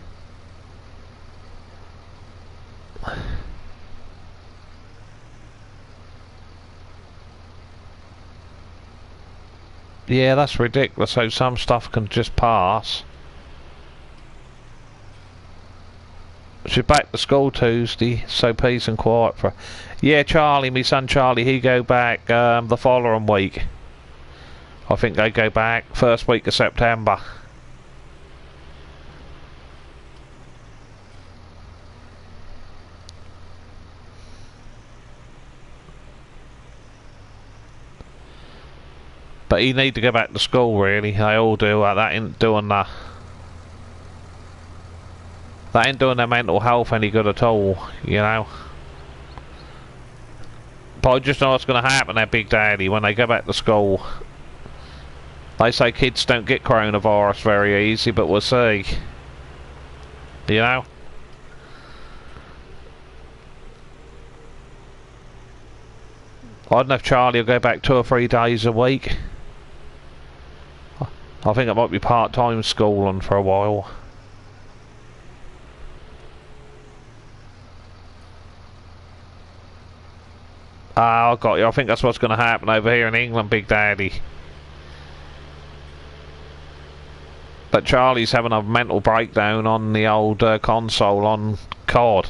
Yeah, that's ridiculous how some stuff can just pass. She's back to school Tuesday, so peace and quiet for her. Yeah, Charlie, me son Charlie, he go back the following week. I think they go back first week of September. But he need to go back to school really, they all do, that ain't doing that ain't doing their mental health any good at all, you know. But I just know what's going to happen there, Big Daddy, when they go back to school. They say kids don't get coronavirus very easy, but we'll see. You know? I don't know if Charlie will go back 2 or 3 days a week. I think it might be part-time schooling for a while. I got you. I think that's what's going to happen over here in England, Big Daddy. But Charlie's having a mental breakdown on the old console on COD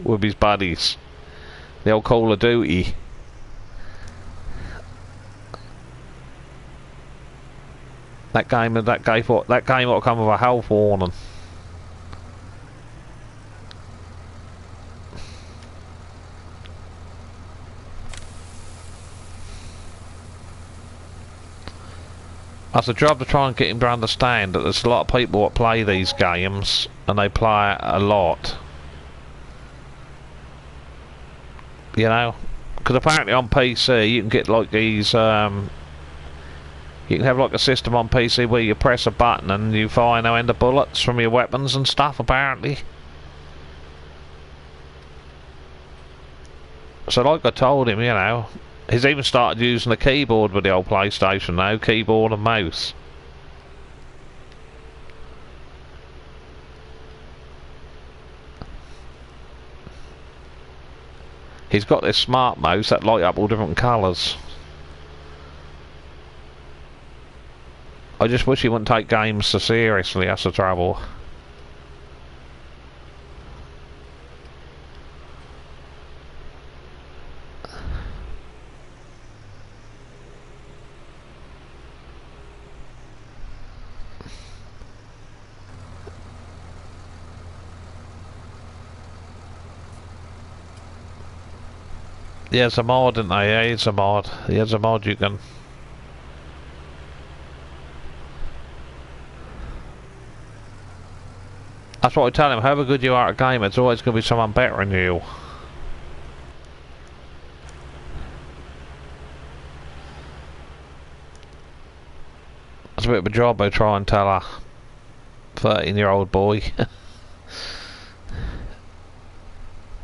with his buddies. The old Call of Duty. That game ought to come with a health warning. That's a job to try and get him to understand that there's a lot of people that play these games and they play it a lot. You know? Because apparently on PC you can get like these you can have like a system on PC where you press a button and you fire no end of bullets from your weapons and stuff, apparently. So like I told him, you know, he's even started using the keyboard with the old PlayStation now, keyboard and mouse. He's got this smart mouse that light up all different colours. I just wish he wouldn't take games so seriously, that's the trouble. He has a mod, isn't he? Yeah, he's a mod. He has a mod you can... That's what I tell him, however good you are at a game, it's always going to be someone better than you. That's a bit of a job I try and tell a 13-year-old boy.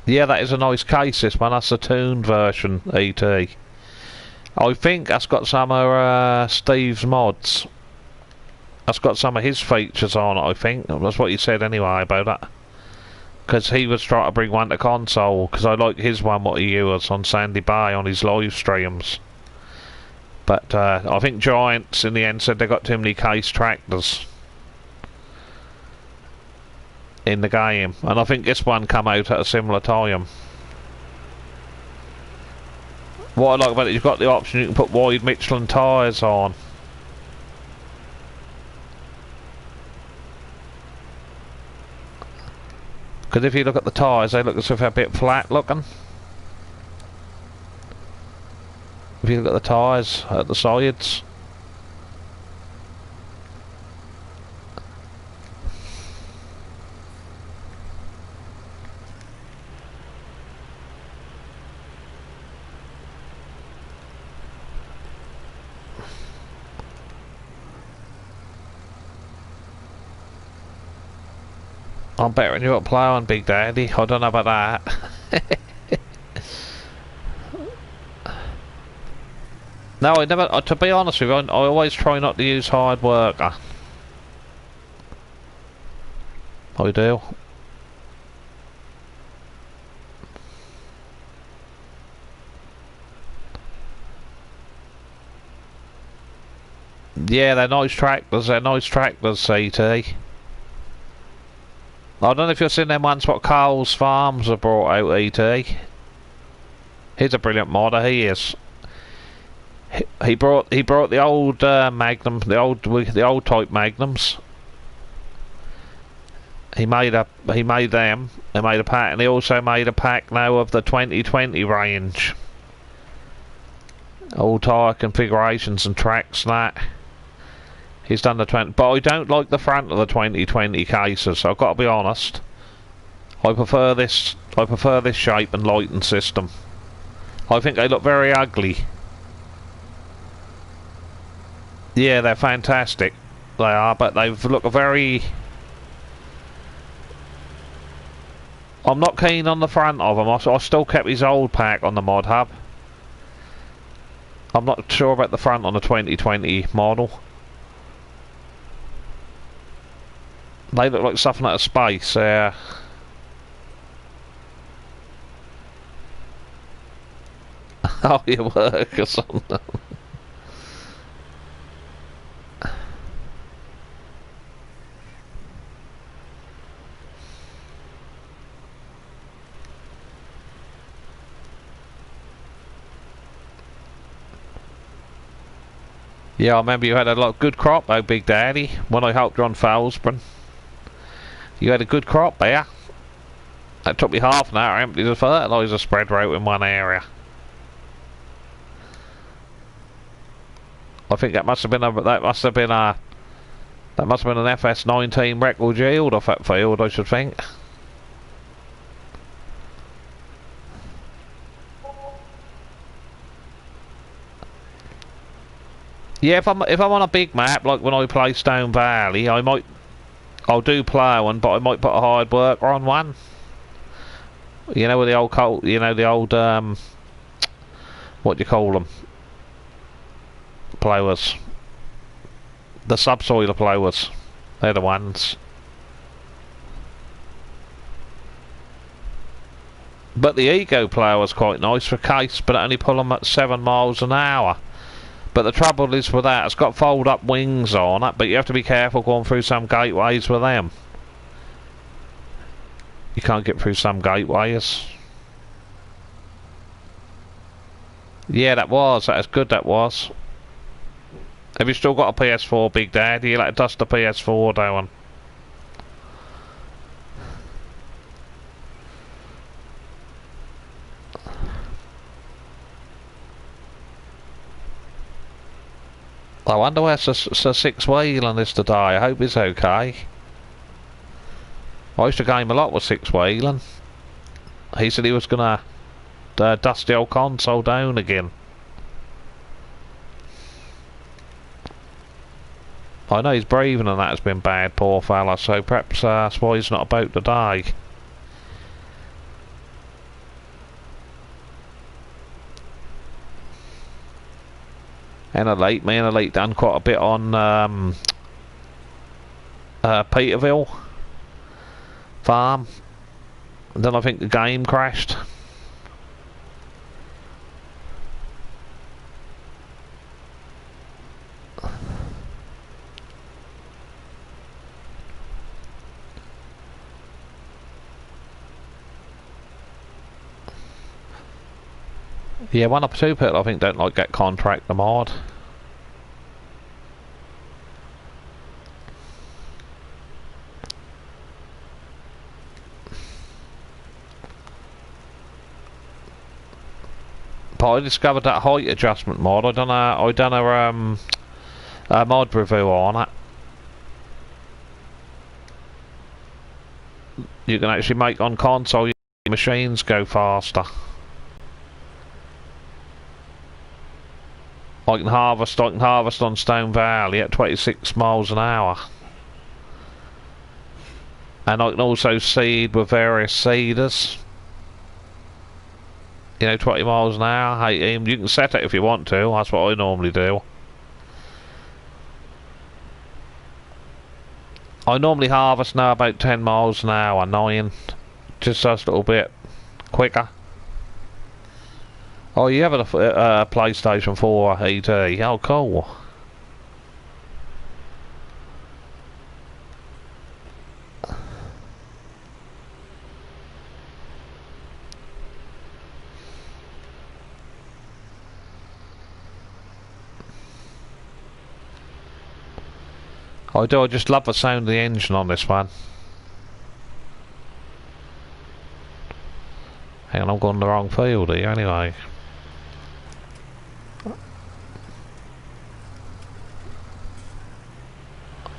Yeah, that is a nice case, this one. That's the tuned version, ET. I think that's got some of Steve's mods. That's got some of his features on it, I think. That's what he said anyway about that. Because he was trying to bring one to console, because I like his one, what he used on Sandy Bay on his live streams. But I think Giants in the end said they got too many case tractors in the game, and I think this one come out at a similar time. What I like about it, you've got the option you can put wide Michelin tyres on. Because if you look at the tyres, they look as if they're a bit flat looking. If you look at the tyres at the sides. I'm better than you at ploughing, Big Daddy. I don't know about that. No, I never. To be honest with you, I always try not to use hard worker. I do. Yeah, they're nice tractors. They're nice tractors, CT. I don't know if you've seen them ones what Cole's Farms have brought out, ET. He's a brilliant modder, he is. He brought the old Magnum, the old type Magnums. He made them. He made a pack, and he also made a pack now of the 2020 range. All tyre configurations and tracks and that. He's done the 20, but I don't like the front of the 2020 cases. I've got to be honest. I prefer this shape and lighting system. I think they look very ugly. Yeah, they're fantastic. They are, but they look very... I'm not keen on the front of them. I still kept his old pack on the mod hub. I'm not sure about the front on the 2020 model. They look like something out of space. Oh, you work or something. Yeah, I remember you had a lot of good crop though, Big Daddy, when I helped you on Felsburn. You had a good crop there. It took me half an hour to empty the fertiliser spreader out in one area. I think that must have been an FS19 record yield off that field, I should think. Yeah, if I'm on a big map like when I play Stone Valley, I'll do ploughing, but I might put a hard worker on one. You know, with the old what do you call them? Ploughers. The subsoiler ploughers. They're the ones. But the Ego player was quite nice for case, but it only pull them at 7 miles an hour. But the trouble is with that, it's got fold up wings on it, but you have to be careful going through some gateways with them. You can't get through some gateways. Yeah, that was good, that was. Have you still got a PS4, Big Daddy? You like to dust the PS4 down. I wonder where Sir Six Wheeling is today. I hope he's okay. I used to game a lot with Six Wheeling. He said he was gonna dust the old console down again. I know his breathing and that has been bad, poor fella, so perhaps that's why he's not about today. Me and Elite done quite a bit on Peterville farm, and then I think the game crashed. Yeah, 1 or 2 people I think don't like get contract the mod. But I discovered that height adjustment mod. I done a mod review on it. You can actually make on console your machines go faster. I can harvest on Stone Valley at 26 miles an hour. And I can also seed with various seeders. You know, 20 miles an hour, 18. You can set it if you want to, that's what I normally do. I normally harvest now about 10 miles an hour, 9. Just a little bit quicker. Oh, you have a PlayStation 4 ET. Oh, cool. I do, I just love the sound of the engine on this one. Hang on, I'm going the wrong field here anyway.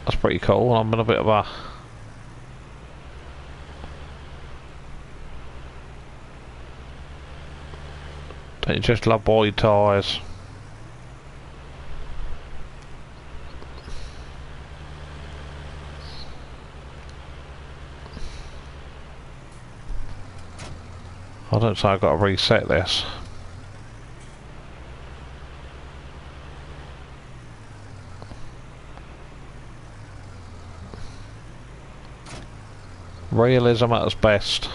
That's pretty cool. I'm in a bit of a... Don't you just love wide tyres? I don't say I've got to reset this. Realism at its best.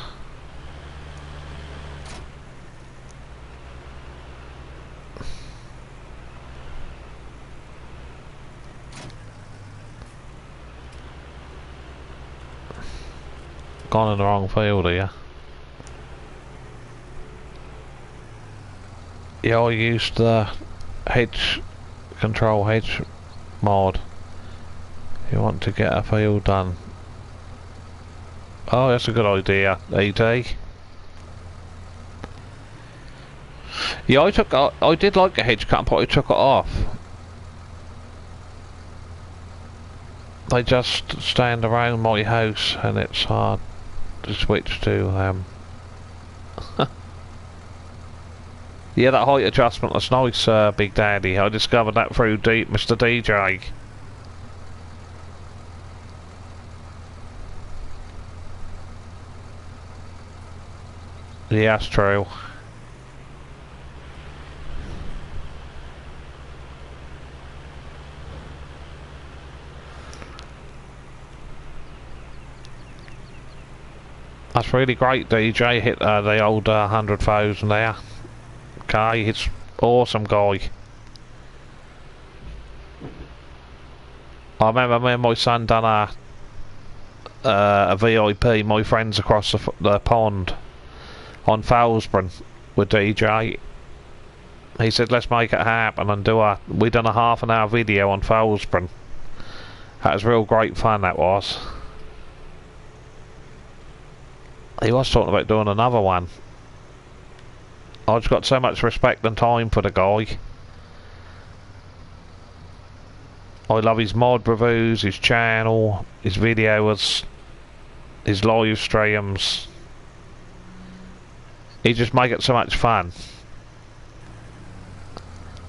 Gone in the wrong field here. Yeah, I used the hedge mod. You want to get a field done. Oh, that's a good idea, ED. Yeah, I did like a hedge cut, but I took it off. They just stand around my house and it's hard to switch to Yeah, that height adjustment was nice, Big Daddy. I discovered that through Mr. DJ. Yeah, that's true. That's really great, DJ. Hit the old 100,000 there. Okay, it's awesome, guy. I remember me and my son done a VIP, my friends across the pond on Fowlsborough with DJ. He said, let's make it happen and we done a half-an-hour video on Fowlsborough. That was real great fun, that was. He was talking about doing another one. I just got so much respect and time for the guy. I love his mod reviews, his channel, his videos, his live streams. He just make it so much fun.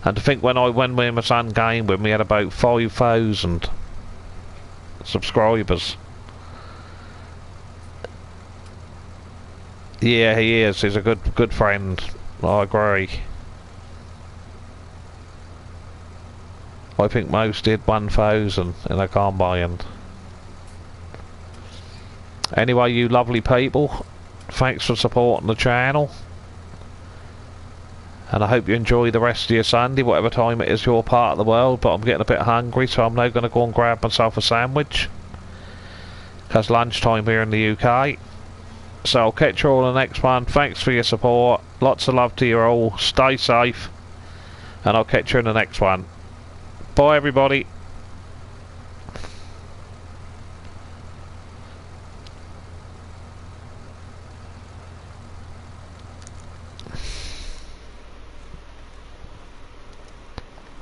And to think when me and my son came with me had about 5,000 subscribers. Yeah, he is. He's a good friend. I agree. I think most did 1,000 in a combine. Anyway, you lovely people, thanks for supporting the channel. And I hope you enjoy the rest of your Sunday, whatever time it is your part of the world. But I'm getting a bit hungry, so I'm now going to go and grab myself a sandwich. It's lunchtime here in the UK. So I'll catch you all in the next one. Thanks for your support. Lots of love to you all. Stay safe. And I'll catch you in the next one. Bye everybody.